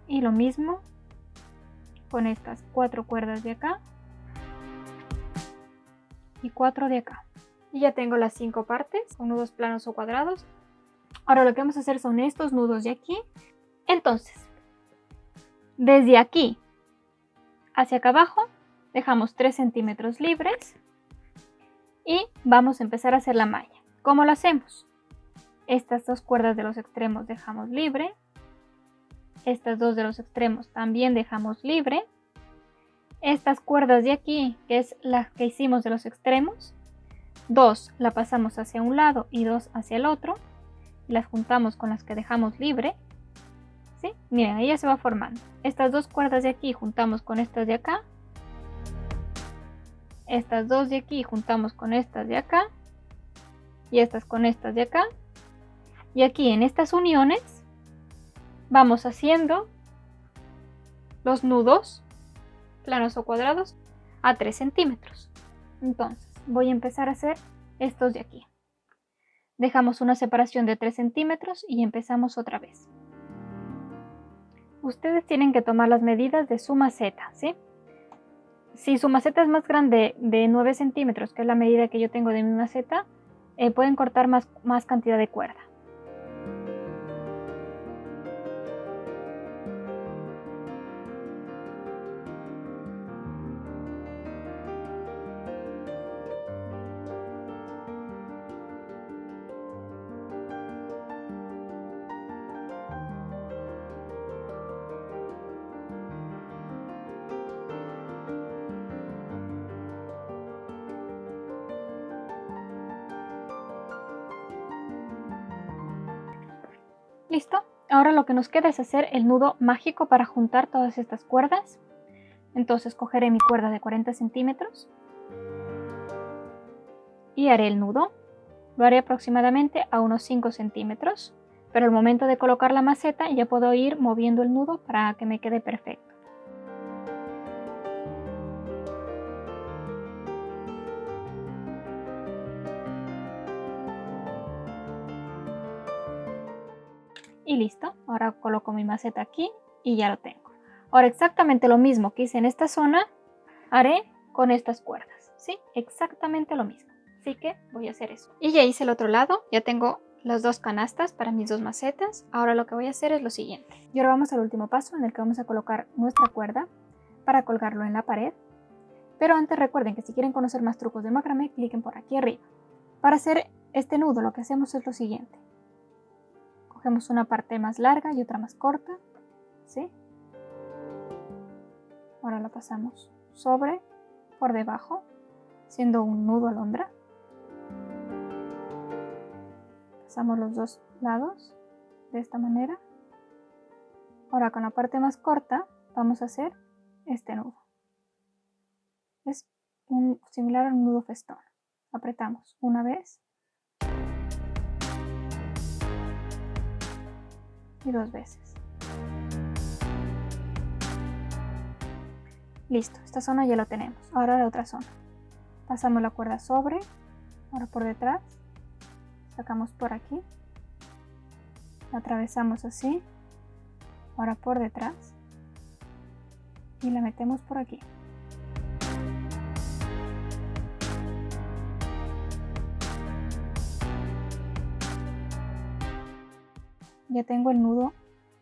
y lo mismo con estas 4 cuerdas de acá y 4 de acá. Y ya tengo las 5 partes con nudos planos o cuadrados. Ahora lo que vamos a hacer son estos nudos de aquí. Entonces, desde aquí hacia acá abajo dejamos 3 centímetros libres y vamos a empezar a hacer la malla. ¿Cómo lo hacemos? Estas dos cuerdas de los extremos dejamos libre. Estas dos de los extremos también dejamos libre. Estas cuerdas de aquí, que es la que hicimos de los extremos, 2 la pasamos hacia un lado y 2 hacia el otro. Y las juntamos con las que dejamos libre. ¿Sí? Miren, ahí ya se va formando. Estas dos cuerdas de aquí juntamos con estas de acá. Estas dos de aquí juntamos con estas de acá. Y estas con estas de acá. Y aquí en estas uniones vamos haciendo los nudos planos o cuadrados a 3 centímetros. Entonces voy a empezar a hacer estos de aquí. Dejamos una separación de 3 centímetros y empezamos otra vez. Ustedes tienen que tomar las medidas de su maceta, ¿sí? Si su maceta es más grande de 9 centímetros, que es la medida que yo tengo de mi maceta, pueden cortar más cantidad de cuerda. ¿Listo? Ahora lo que nos queda es hacer el nudo mágico para juntar todas estas cuerdas. Entonces cogeré mi cuerda de 40 centímetros y haré el nudo. Lo haré aproximadamente a unos 5 centímetros, pero al momento de colocar la maceta ya puedo ir moviendo el nudo para que me quede perfecto. Y listo, ahora coloco mi maceta aquí y ya lo tengo. Ahora exactamente lo mismo que hice en esta zona, haré con estas cuerdas, ¿sí? Exactamente lo mismo, así que voy a hacer eso. Y ya hice el otro lado, ya tengo las dos canastas para mis dos macetas. Ahora lo que voy a hacer es lo siguiente. Y ahora vamos al último paso en el que vamos a colocar nuestra cuerda para colgarlo en la pared. Pero antes recuerden que si quieren conocer más trucos de macramé, cliquen por aquí arriba. Para hacer este nudo lo que hacemos es lo siguiente. Cogemos una parte más larga y otra más corta, ¿sí? Ahora la pasamos sobre, por debajo, haciendo un nudo alondra. Pasamos los dos lados de esta manera. Ahora con la parte más corta vamos a hacer este nudo. Es similar a un nudo festón. Apretamos una vez y 2 veces. Listo, esta zona ya lo tenemos. Ahora la otra zona. Pasamos la cuerda sobre, ahora por detrás, sacamos por aquí, la atravesamos así, ahora por detrás y la metemos por aquí. Ya tengo el nudo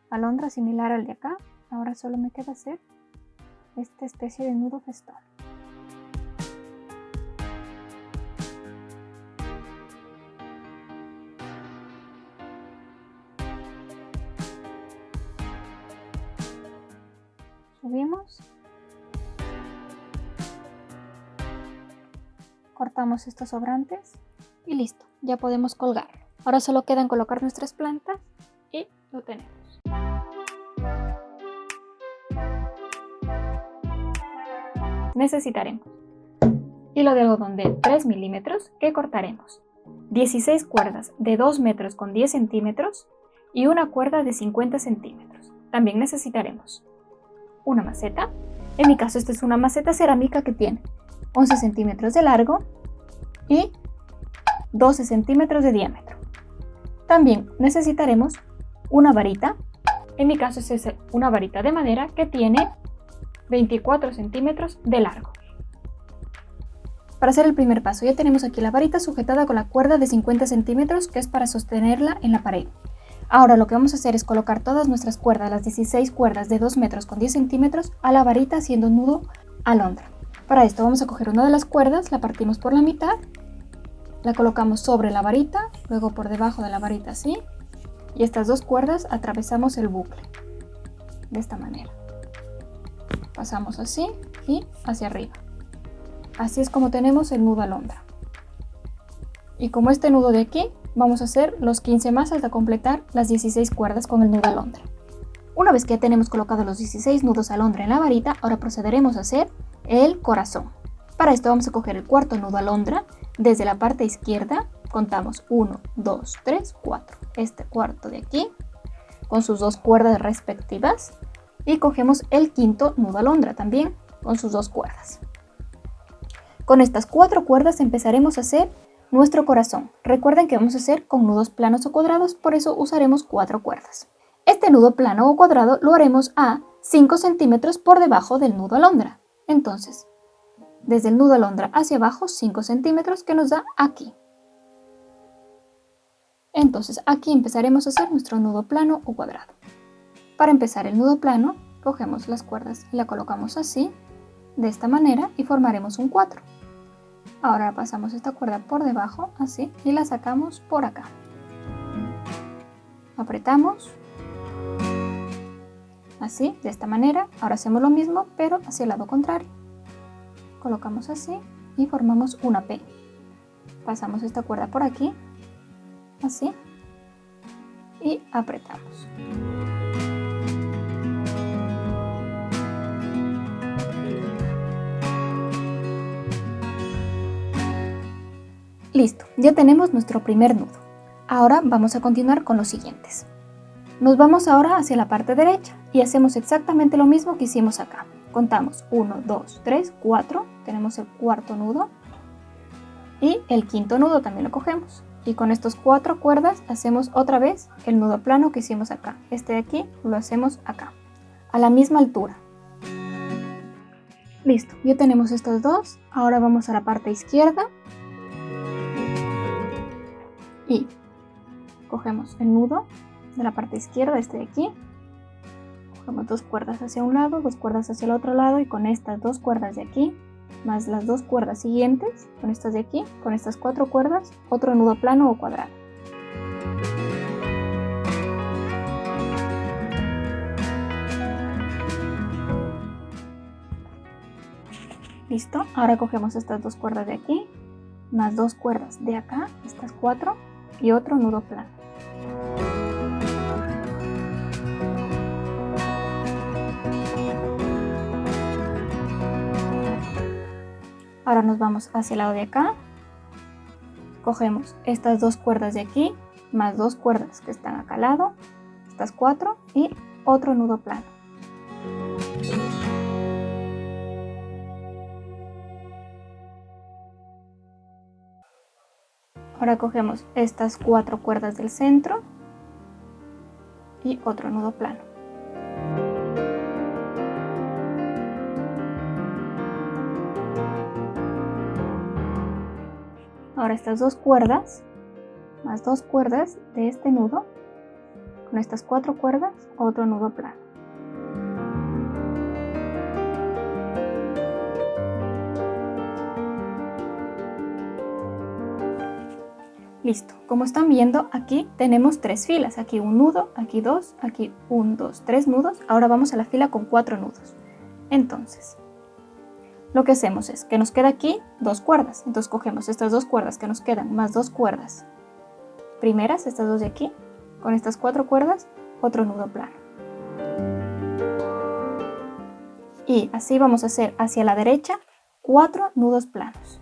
alondra similar al de acá. Ahora solo me queda hacer esta especie de nudo festón. Subimos. Cortamos estos sobrantes y listo, ya podemos colgar. Ahora solo quedan colocar nuestras plantas y lo tenemos. Necesitaremos hilo de algodón de 3 milímetros que cortaremos, 16 cuerdas de 2 metros con 10 centímetros y una cuerda de 50 centímetros. También necesitaremos una maceta. En mi caso esta es una maceta cerámica que tiene 11 centímetros de largo y 12 centímetros de diámetro. También necesitaremos una varita. En mi caso es una varita de madera que tiene 24 centímetros de largo. Para hacer el primer paso ya tenemos aquí la varita sujetada con la cuerda de 50 centímetros que es para sostenerla en la pared. Ahora lo que vamos a hacer es colocar todas nuestras cuerdas, las 16 cuerdas de 2 metros con 10 centímetros, a la varita haciendo un nudo alondra. Para esto vamos a coger una de las cuerdas, la partimos por la mitad, la colocamos sobre la varita, luego por debajo de la varita así, y estas dos cuerdas atravesamos el bucle, de esta manera. Pasamos así y hacia arriba. Así es como tenemos el nudo alondra. Y como este nudo de aquí, vamos a hacer los 15 más hasta completar las 16 cuerdas con el nudo alondra. Una vez que ya tenemos colocados los 16 nudos alondra en la varita, ahora procederemos a hacer el corazón. Para esto vamos a coger el cuarto nudo alondra, desde la parte izquierda contamos 1, 2, 3, 4. Este cuarto de aquí, con sus dos cuerdas respectivas, y cogemos el quinto nudo alondra también, con sus dos cuerdas. Con estas 4 cuerdas empezaremos a hacer nuestro corazón. Recuerden que vamos a hacer con nudos planos o cuadrados, por eso usaremos 4 cuerdas. Este nudo plano o cuadrado lo haremos a 5 centímetros por debajo del nudo alondra. Entonces, desde el nudo alondra hacia abajo 5 centímetros que nos da aquí. Entonces aquí empezaremos a hacer nuestro nudo plano o cuadrado. Para empezar el nudo plano, cogemos las cuerdas y la colocamos así, de esta manera, y formaremos un 4. Ahora pasamos esta cuerda por debajo, así, y la sacamos por acá. Apretamos, así, de esta manera. Ahora hacemos lo mismo, pero hacia el lado contrario. Colocamos así y formamos una P. Pasamos esta cuerda por aquí, así, y apretamos. Listo, ya tenemos nuestro primer nudo. Ahora vamos a continuar con los siguientes. Nos vamos ahora hacia la parte derecha y hacemos exactamente lo mismo que hicimos acá. Contamos 1, 2, 3, 4, tenemos el cuarto nudo y el quinto nudo también lo cogemos. Y con estos 4 cuerdas hacemos otra vez el nudo plano que hicimos acá. Este de aquí lo hacemos acá, a la misma altura. Listo, ya tenemos estos dos. Ahora vamos a la parte izquierda y cogemos el nudo de la parte izquierda, este de aquí. Cogemos 2 cuerdas hacia un lado, 2 cuerdas hacia el otro lado, y con estas 2 cuerdas de aquí, más las 2 cuerdas siguientes, con estas de aquí, con estas 4 cuerdas, otro nudo plano o cuadrado. Listo, ahora cogemos estas 2 cuerdas de aquí, más 2 cuerdas de acá, estas 4, y otro nudo plano. Ahora nos vamos hacia el lado de acá, cogemos estas 2 cuerdas de aquí, más 2 cuerdas que están acá al lado, estas 4, y otro nudo plano. Ahora cogemos estas 4 cuerdas del centro y otro nudo plano. Ahora estas 2 cuerdas, más 2 cuerdas de este nudo, con estas 4 cuerdas, otro nudo plano. Listo, como están viendo, aquí tenemos 3 filas, aquí un nudo, aquí 2, aquí 1, 2, 3 nudos. Ahora vamos a la fila con 4 nudos. Entonces, lo que hacemos es que nos queda aquí 2 cuerdas, entonces cogemos estas 2 cuerdas que nos quedan, más 2 cuerdas primeras, estas 2 de aquí, con estas 4 cuerdas, otro nudo plano. Y así vamos a hacer hacia la derecha 4 nudos planos.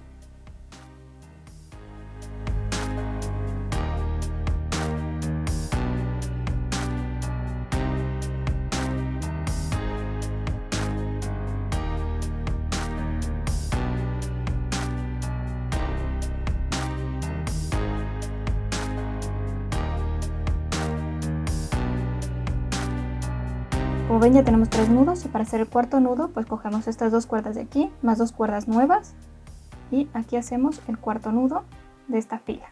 Como ven, ya tenemos 3 nudos, y para hacer el cuarto nudo pues cogemos estas 2 cuerdas de aquí, más 2 cuerdas nuevas, y aquí hacemos el cuarto nudo de esta fila.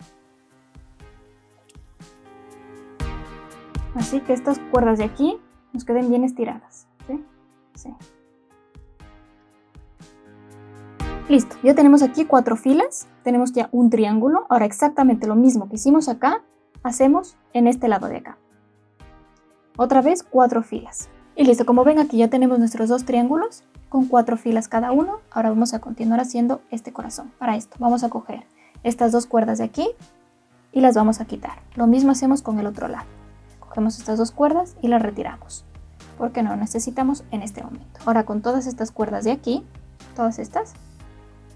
Así que estas cuerdas de aquí nos queden bien estiradas, ¿sí? Sí. Listo, ya tenemos aquí 4 filas, tenemos ya un triángulo. Ahora exactamente lo mismo que hicimos acá, hacemos en este lado de acá. Otra vez 4 filas. Y listo, como ven aquí ya tenemos nuestros 2 triángulos con 4 filas cada uno. Ahora vamos a continuar haciendo este corazón. Para esto vamos a coger estas 2 cuerdas de aquí y las vamos a quitar. Lo mismo hacemos con el otro lado. Cogemos estas 2 cuerdas y las retiramos, porque no lo necesitamos en este momento. Ahora con todas estas cuerdas de aquí, todas estas,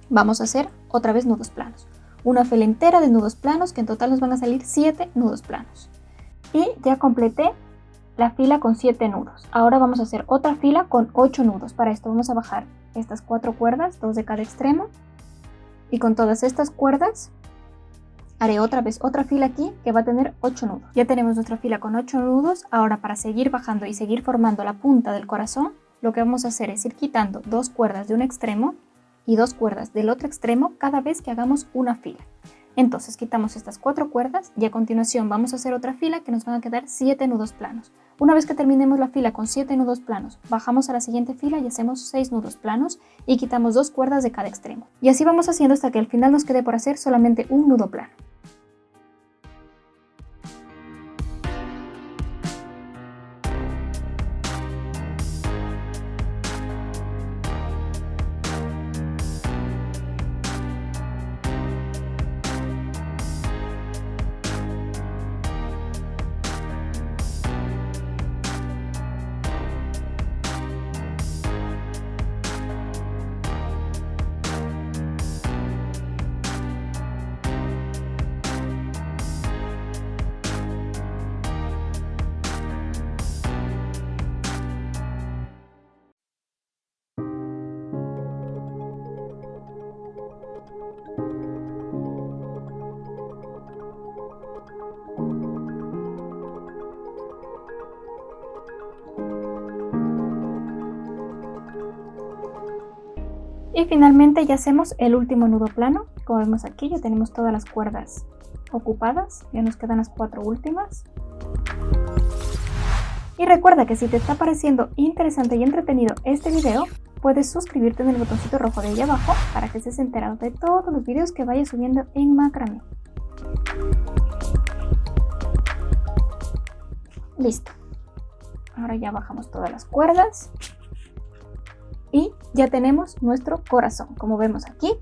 vamos a hacer otra vez nudos planos. Una fila entera de nudos planos, que en total nos van a salir 7 nudos planos. Y ya completé la fila con 7 nudos. Ahora vamos a hacer otra fila con 8 nudos. Para esto vamos a bajar estas 4 cuerdas, 2 de cada extremo. Y con todas estas cuerdas haré otra vez otra fila aquí que va a tener 8 nudos. Ya tenemos nuestra fila con 8 nudos. Ahora para seguir bajando y seguir formando la punta del corazón, lo que vamos a hacer es ir quitando 2 cuerdas de un extremo y 2 cuerdas del otro extremo cada vez que hagamos una fila. Entonces quitamos estas 4 cuerdas y a continuación vamos a hacer otra fila que nos van a quedar 7 nudos planos. Una vez que terminemos la fila con 7 nudos planos, bajamos a la siguiente fila y hacemos 6 nudos planos y quitamos 2 cuerdas de cada extremo. Y así vamos haciendo hasta que al final nos quede por hacer solamente un nudo plano. Y finalmente ya hacemos el último nudo plano. Como vemos aquí ya tenemos todas las cuerdas ocupadas, ya nos quedan las 4 últimas. Y recuerda que si te está pareciendo interesante y entretenido este video, puedes suscribirte en el botoncito rojo de ahí abajo para que estés enterado de todos los videos que vaya subiendo en macramé. Listo. Ahora ya bajamos todas las cuerdas. Y ya tenemos nuestro corazón, como vemos aquí.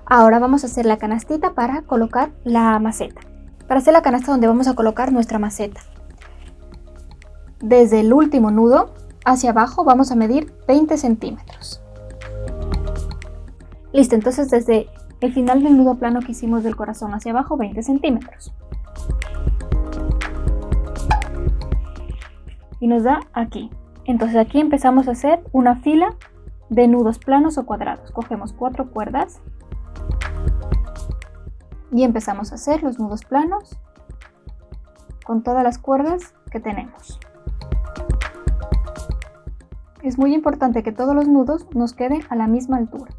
Ahora vamos a hacer la canastita para colocar la maceta. Para hacer la canasta donde vamos a colocar nuestra maceta, desde el último nudo hacia abajo vamos a medir 20 centímetros. Listo, entonces desde el final del nudo plano que hicimos del corazón hacia abajo, 20 centímetros. Y nos da aquí. Entonces aquí empezamos a hacer una fila de nudos planos o cuadrados. Cogemos 4 cuerdas y empezamos a hacer los nudos planos con todas las cuerdas que tenemos. Es muy importante que todos los nudos nos queden a la misma altura,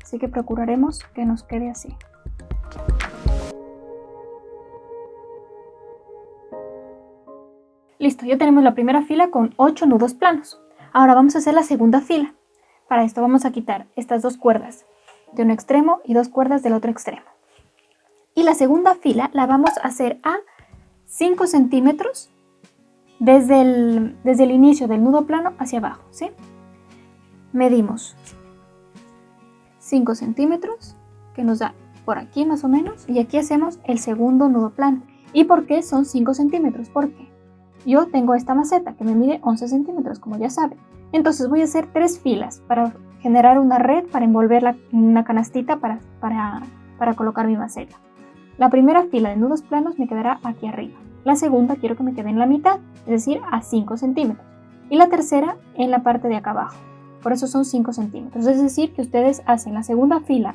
así que procuraremos que nos quede así. Listo, ya tenemos la primera fila con 8 nudos planos. Ahora vamos a hacer la segunda fila. Para esto vamos a quitar estas 2 cuerdas de un extremo y 2 cuerdas del otro extremo. Y la segunda fila la vamos a hacer a 5 centímetros desde el inicio del nudo plano hacia abajo, ¿sí? Medimos 5 centímetros, que nos da por aquí más o menos, y aquí hacemos el segundo nudo plano. ¿Y por qué son 5 centímetros? Porque yo tengo esta maceta que me mide 11 centímetros, como ya saben. Entonces voy a hacer 3 filas para generar una red, para envolverla en una canastita para colocar mi maceta. La primera fila de nudos planos me quedará aquí arriba. La segunda quiero que me quede en la mitad, es decir, a 5 centímetros. Y la tercera en la parte de acá abajo. Por eso son 5 centímetros. Es decir, que ustedes hacen la segunda fila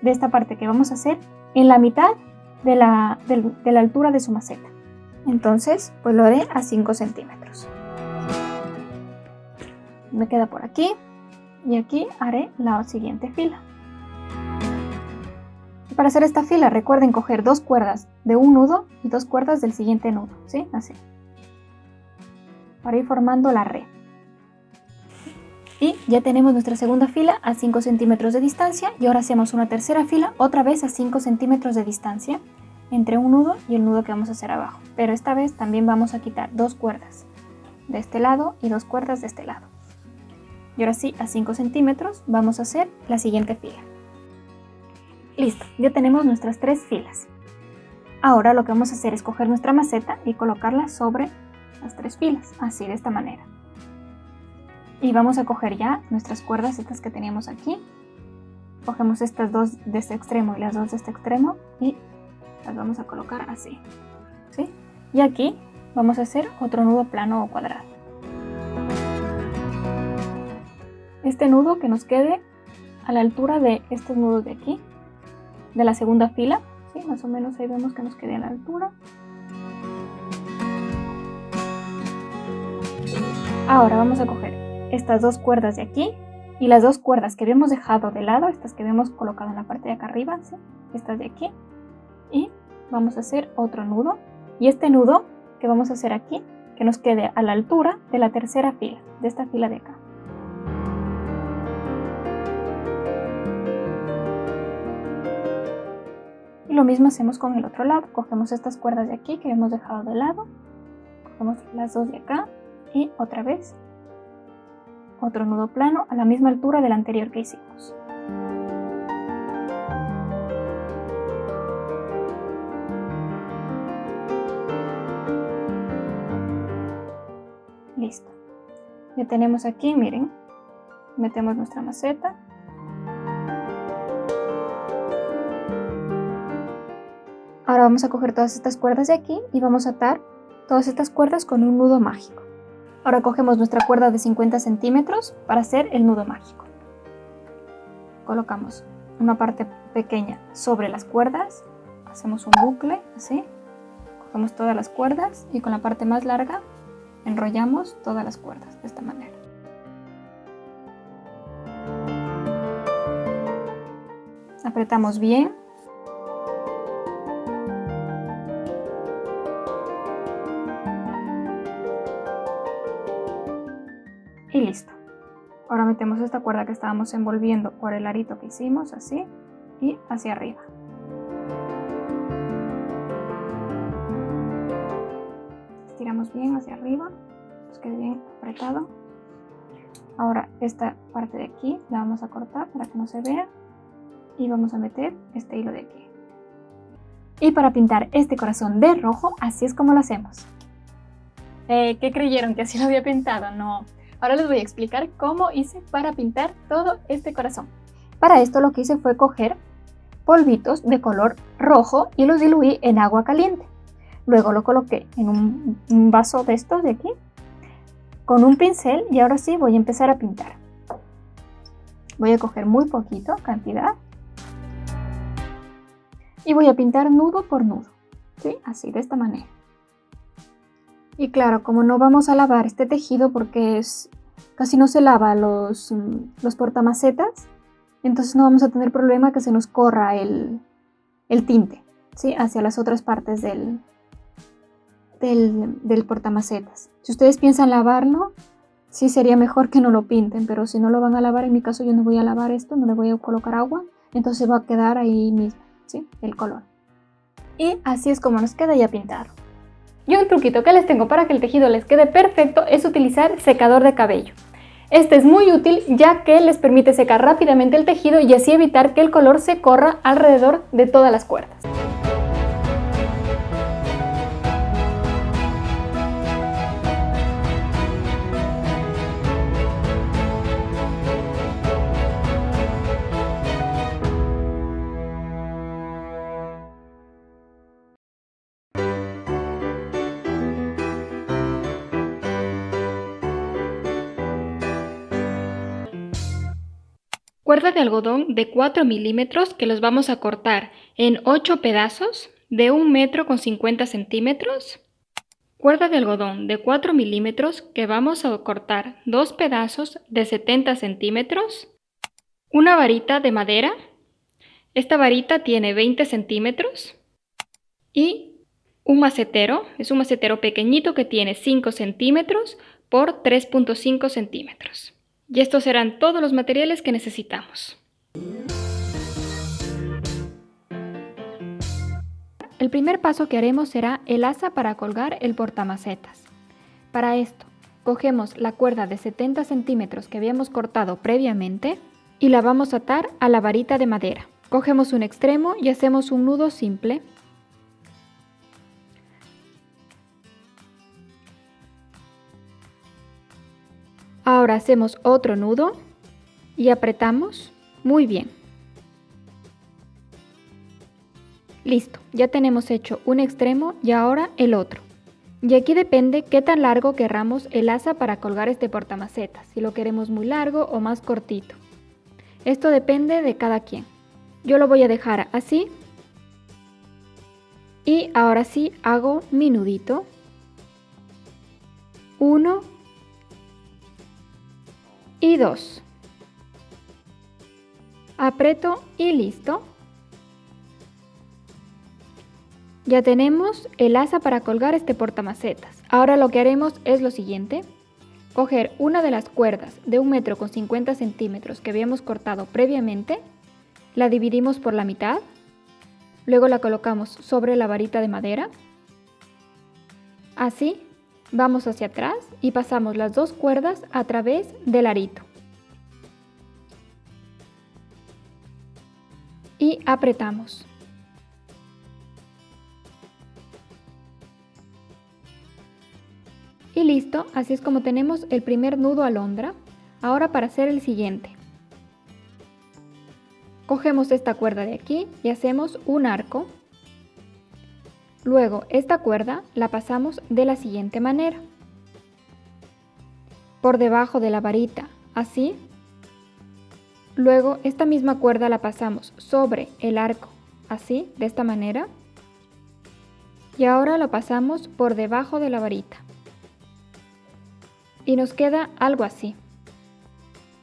de esta parte que vamos a hacer en la mitad de la altura de su maceta. Entonces, pues lo haré a 5 centímetros. Me queda por aquí y aquí haré la siguiente fila. Y para hacer esta fila recuerden coger 2 cuerdas de un nudo y 2 cuerdas del siguiente nudo, ¿sí? Así. Para ir formando la red. Y ya tenemos nuestra segunda fila a 5 centímetros de distancia y ahora hacemos una tercera fila otra vez a 5 centímetros de distancia entre un nudo y el nudo que vamos a hacer abajo. Pero esta vez también vamos a quitar 2 cuerdas de este lado y 2 cuerdas de este lado. Y ahora sí, a 5 centímetros vamos a hacer la siguiente fila. Listo, ya tenemos nuestras 3 filas. Ahora lo que vamos a hacer es coger nuestra maceta y colocarla sobre las 3 filas, así de esta manera. Y vamos a coger ya nuestras cuerdas estas que teníamos aquí. Cogemos estas 2 de este extremo y las 2 de este extremo y las vamos a colocar así, ¿sí? Y aquí vamos a hacer otro nudo plano o cuadrado. Este nudo que nos quede a la altura de estos nudos de aquí, de la segunda fila, ¿sí? Más o menos ahí vemos que nos quede a la altura. Ahora vamos a coger estas 2 cuerdas de aquí y las 2 cuerdas que habíamos dejado de lado, estas que habíamos colocado en la parte de acá arriba, ¿sí? Estas de aquí, y vamos a hacer otro nudo, y este nudo que vamos a hacer aquí, que nos quede a la altura de la tercera fila, de esta fila de acá. Y lo mismo hacemos con el otro lado, cogemos estas cuerdas de aquí que habíamos dejado de lado, cogemos las 2 de acá y otra vez otro nudo plano a la misma altura del anterior que hicimos. Listo. Ya tenemos aquí, miren, metemos nuestra maceta. Ahora vamos a coger todas estas cuerdas de aquí y vamos a atar todas estas cuerdas con un nudo mágico. Ahora cogemos nuestra cuerda de 50 centímetros para hacer el nudo mágico. Colocamos una parte pequeña sobre las cuerdas, hacemos un bucle así, cogemos todas las cuerdas y con la parte más larga enrollamos todas las cuerdas de esta manera. Apretamos bien. Y listo. Ahora metemos esta cuerda que estábamos envolviendo por el arito que hicimos, así, y hacia arriba. Estiramos bien hacia arriba, nos quede bien apretado. Ahora esta parte de aquí la vamos a cortar para que no se vea y vamos a meter este hilo de aquí. Y para pintar este corazón de rojo, así es como lo hacemos. ¿Qué creyeron? ¿Que así lo había pintado? No. Ahora les voy a explicar cómo hice para pintar todo este corazón. Para esto lo que hice fue coger polvitos de color rojo y los diluí en agua caliente. Luego lo coloqué en un vaso de estos de aquí con un pincel y ahora sí voy a empezar a pintar. Voy a coger muy poquito cantidad y voy a pintar nudo por nudo, ¿sí? Así, de esta manera. Y claro, como no vamos a lavar este tejido porque casi no se lava los portamacetas, entonces no vamos a tener problema que se nos corra el tinte, ¿sí? Hacia las otras partes del portamacetas. Si ustedes piensan lavarlo, sí sería mejor que no lo pinten, pero si no lo van a lavar, en mi caso yo no voy a lavar esto, no le voy a colocar agua, entonces va a quedar ahí mismo, ¿sí? El color. Y así es como nos queda ya pintado. Y un truquito que les tengo para que el tejido les quede perfecto es utilizar secador de cabello. Este es muy útil ya que les permite secar rápidamente el tejido y así evitar que el color se corra alrededor de todas las cuerdas. Cuerda de algodón de 4 milímetros que los vamos a cortar en 8 pedazos de 1,50 centímetros. Cuerda de algodón de 4 milímetros que vamos a cortar 2 pedazos de 70 centímetros. Una varita de madera. Esta varita tiene 20 centímetros. Y un macetero. Es un macetero pequeñito que tiene 5 centímetros por 3,5 centímetros. Y estos serán todos los materiales que necesitamos. El primer paso que haremos será el asa para colgar el portamacetas. Para esto, cogemos la cuerda de 70 centímetros que habíamos cortado previamente y la vamos a atar a la varita de madera. Cogemos un extremo y hacemos un nudo simple. Ahora hacemos otro nudo y apretamos muy bien. Listo, ya tenemos hecho un extremo y ahora el otro. Y aquí depende qué tan largo querramos el asa para colgar este portamacetas, si lo queremos muy largo o más cortito. Esto depende de cada quien. Yo lo voy a dejar así. Y ahora sí hago mi nudito. 1 y 2. Aprieto y listo. Ya tenemos el asa para colgar este portamacetas. Ahora lo que haremos es lo siguiente. Coger una de las cuerdas de 1,50 m que habíamos cortado previamente. La dividimos por la mitad. Luego la colocamos sobre la varita de madera. Así, vamos hacia atrás y pasamos las dos cuerdas a través del arito. Y apretamos. Y listo, así es como tenemos el primer nudo alondra. Ahora para hacer el siguiente. Cogemos esta cuerda de aquí y hacemos un arco. Luego esta cuerda la pasamos de la siguiente manera. Por debajo de la varita, así. Luego esta misma cuerda la pasamos sobre el arco, así, de esta manera. Y ahora lo pasamos por debajo de la varita. Y nos queda algo así.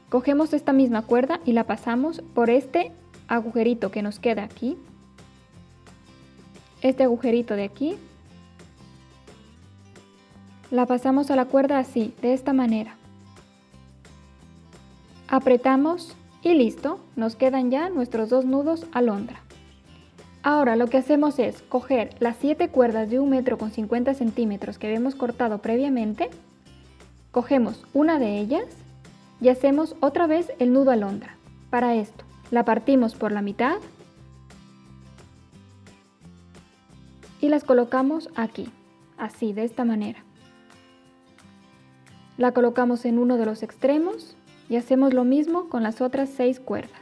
Cogemos esta misma cuerda y la pasamos por este agujerito que nos queda aquí. Este agujerito de aquí. La pasamos a la cuerda así, de esta manera. Apretamos y listo, nos quedan ya nuestros dos nudos alondra. Ahora lo que hacemos es coger las 7 cuerdas de 1,50 m que habíamos cortado previamente. Cogemos una de ellas y hacemos otra vez el nudo alondra. Para esto, la partimos por la mitad y las colocamos aquí, así, de esta manera. La colocamos en uno de los extremos y hacemos lo mismo con las otras 6 cuerdas.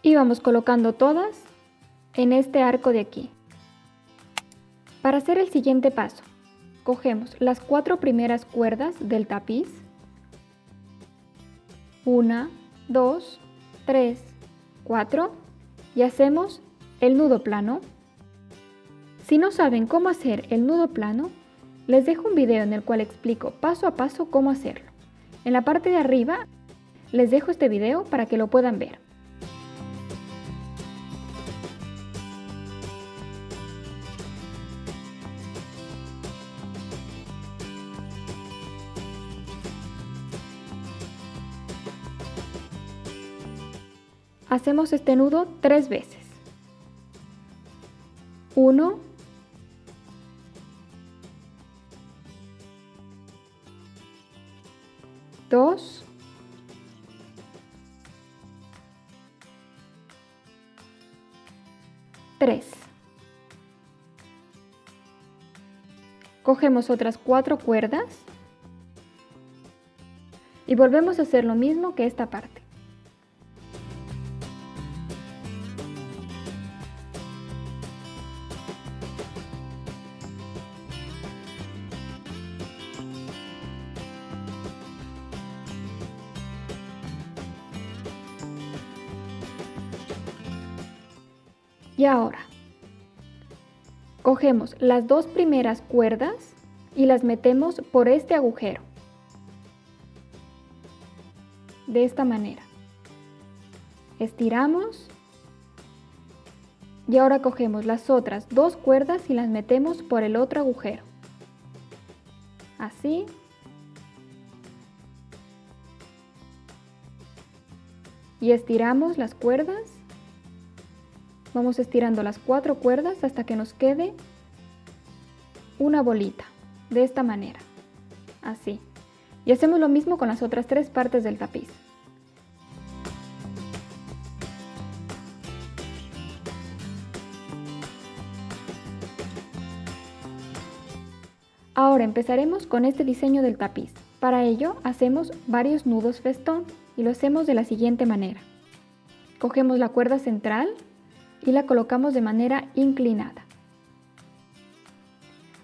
Y vamos colocando todas en este arco de aquí. Para hacer el siguiente paso, cogemos las 4 primeras cuerdas del tapiz. 1, 2, 3, 4 y hacemos el nudo plano. Si no saben cómo hacer el nudo plano, les dejo un video en el cual explico paso a paso cómo hacerlo. En la parte de arriba les dejo este video para que lo puedan ver. Hacemos este nudo 3 veces. 1, 2, 3. Cogemos otras 4 cuerdas y volvemos a hacer lo mismo que esta parte. Y ahora, cogemos las 2 primeras cuerdas y las metemos por este agujero. De esta manera. Estiramos. Y ahora cogemos las otras 2 cuerdas y las metemos por el otro agujero. Así. y estiramos las cuerdas. Vamos estirando las 4 cuerdas hasta que nos quede una bolita, de esta manera, así. Y hacemos lo mismo con las otras 3 partes del tapiz. Ahora empezaremos con este diseño del tapiz. Para ello hacemos varios nudos festón y lo hacemos de la siguiente manera. Cogemos la cuerda central y la colocamos de manera inclinada.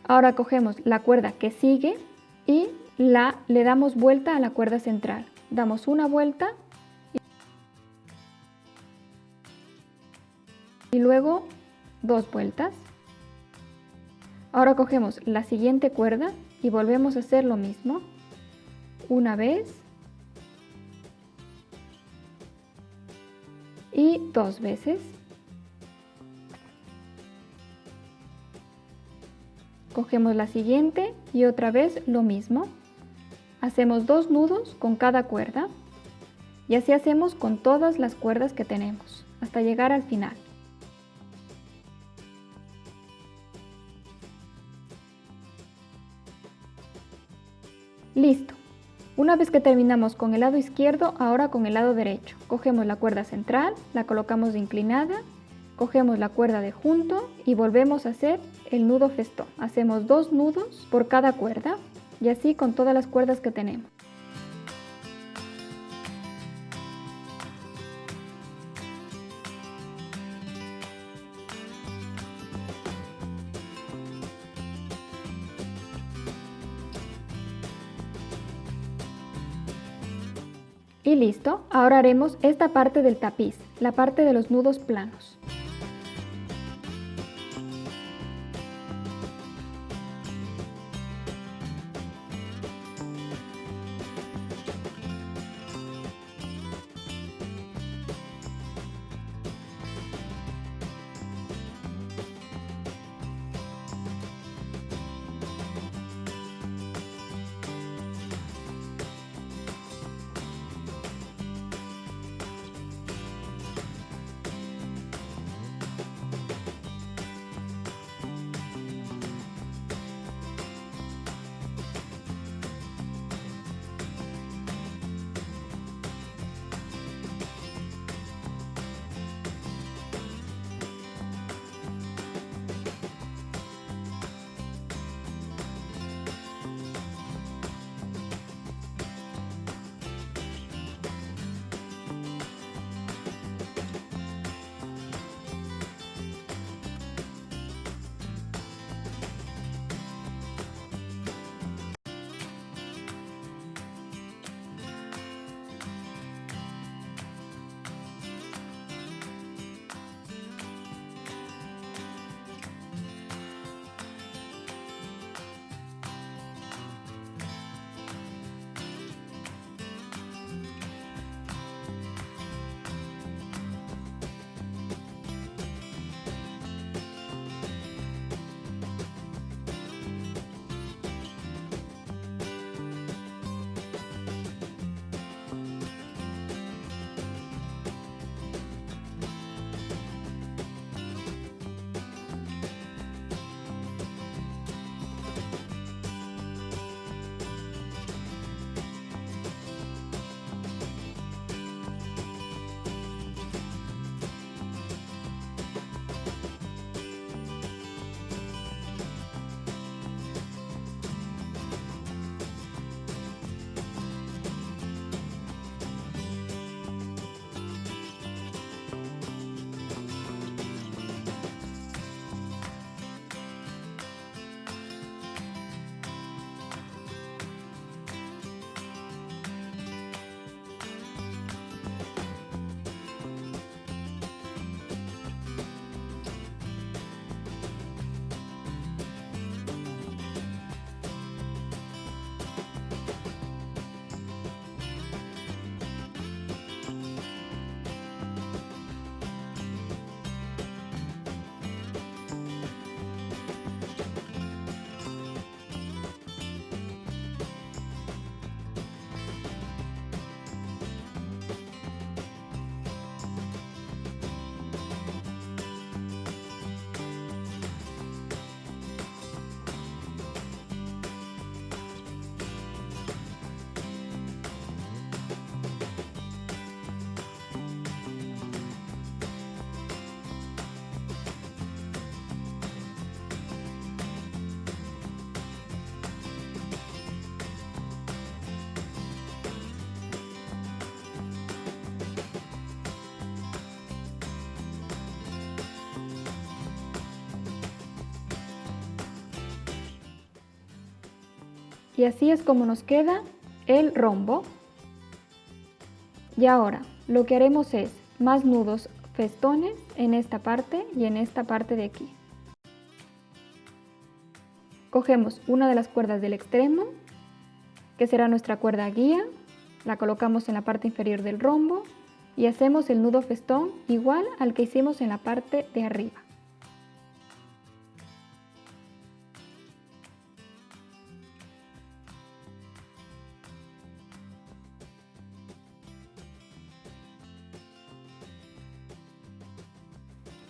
Ahora cogemos la cuerda que sigue y le damos vuelta a la cuerda central. Damos una vuelta y luego 2 vueltas. Ahora cogemos la siguiente cuerda y volvemos a hacer lo mismo. Una vez y 2 veces. Cogemos la siguiente y otra vez lo mismo. Hacemos 2 nudos con cada cuerda y así hacemos con todas las cuerdas que tenemos hasta llegar al final. Listo. Una vez que terminamos con el lado izquierdo, ahora con el lado derecho. Cogemos la cuerda central, la colocamos de inclinada, cogemos la cuerda de junto y volvemos a hacer el nudo festón. Hacemos 2 nudos por cada cuerda y así con todas las cuerdas que tenemos. Y listo, ahora haremos esta parte del tapiz, la parte de los nudos planos. Y así es como nos queda el rombo. Y ahora lo que haremos es más nudos festones en esta parte y en esta parte de aquí. Cogemos una de las cuerdas del extremo, que será nuestra cuerda guía, la colocamos en la parte inferior del rombo y hacemos el nudo festón igual al que hicimos en la parte de arriba.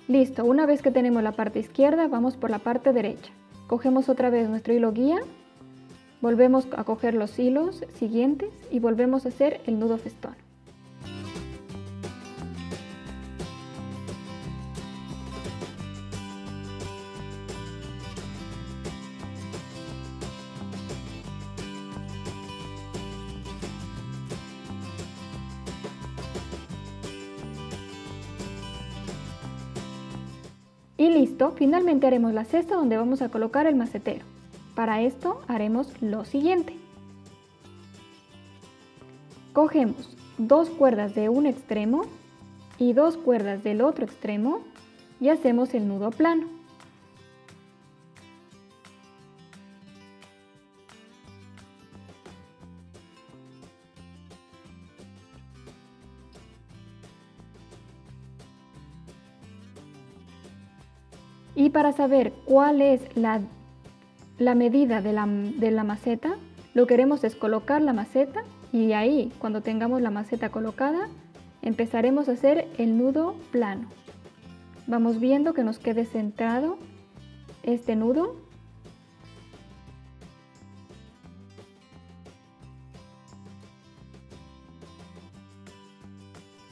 Listo, una vez que tenemos la parte izquierda, vamos por la parte derecha. Cogemos otra vez nuestro hilo guía, volvemos a coger los hilos siguientes y volvemos a hacer el nudo festón. Y listo, finalmente haremos la cesta donde vamos a colocar el macetero. Para esto haremos lo siguiente. Cogemos 2 cuerdas de un extremo y 2 cuerdas del otro extremo y hacemos el nudo plano. Y para saber cuál es la medida de la maceta, lo que haremos es colocar la maceta y ahí, cuando tengamos la maceta colocada, empezaremos a hacer el nudo plano. Vamos viendo que nos quede centrado este nudo.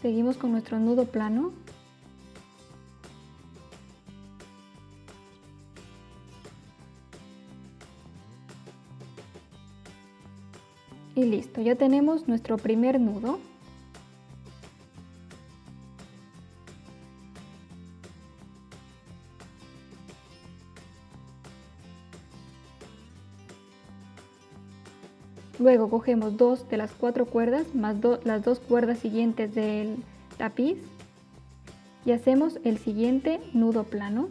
Seguimos con nuestro nudo plano. Y listo, ya tenemos nuestro primer nudo. Luego cogemos 2 de las 4 cuerdas más las 2 cuerdas siguientes del tapiz y hacemos el siguiente nudo plano.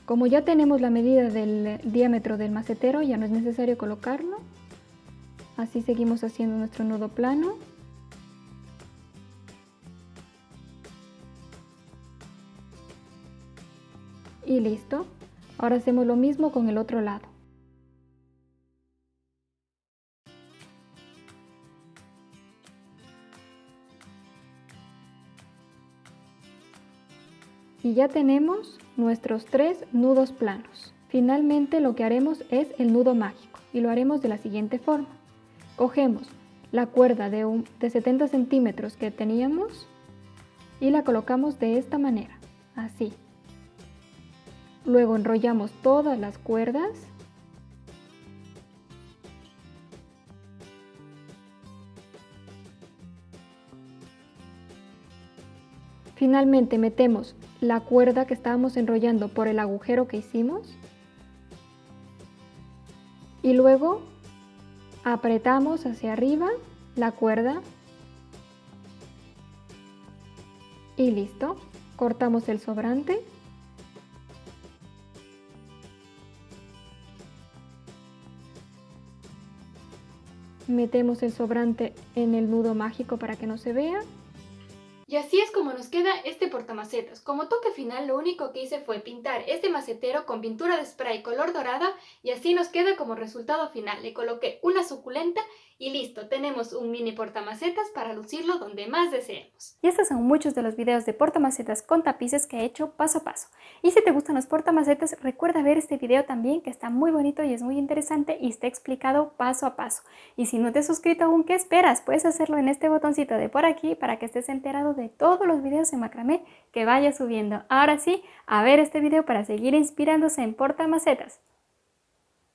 Como ya tenemos la medida del diámetro del macetero, ya no es necesario colocarlo. Así seguimos haciendo nuestro nudo plano. Y listo. Ahora hacemos lo mismo con el otro lado. Y ya tenemos nuestros 3 nudos planos. Finalmente lo que haremos es el nudo mágico y lo haremos de la siguiente forma. Cogemos la cuerda de 70 centímetros que teníamos y la colocamos de esta manera, así. Luego enrollamos todas las cuerdas . Finalmente metemos la cuerda que estábamos enrollando por el agujero que hicimos y luego apretamos hacia arriba la cuerda y listo. Cortamos el sobrante . Metemos el sobrante en el nudo mágico para que no se vea. Y así es como nos queda este portamacetas. Como toque final, lo único que hice fue pintar este macetero con pintura de spray color dorada y así nos queda como resultado final. Le coloqué una suculenta y listo, tenemos un mini portamacetas para lucirlo donde más deseemos. Y estos son muchos de los videos de portamacetas con tapices que he hecho paso a paso. Y si te gustan los portamacetas, recuerda ver este video también, que está muy bonito y es muy interesante y está explicado paso a paso. Y si no te has suscrito aún, ¿qué esperas? Puedes hacerlo en este botoncito de por aquí para que estés enterado de todos los videos de macramé que vaya subiendo. Ahora sí, a ver este video para seguir inspirándose en portamacetas.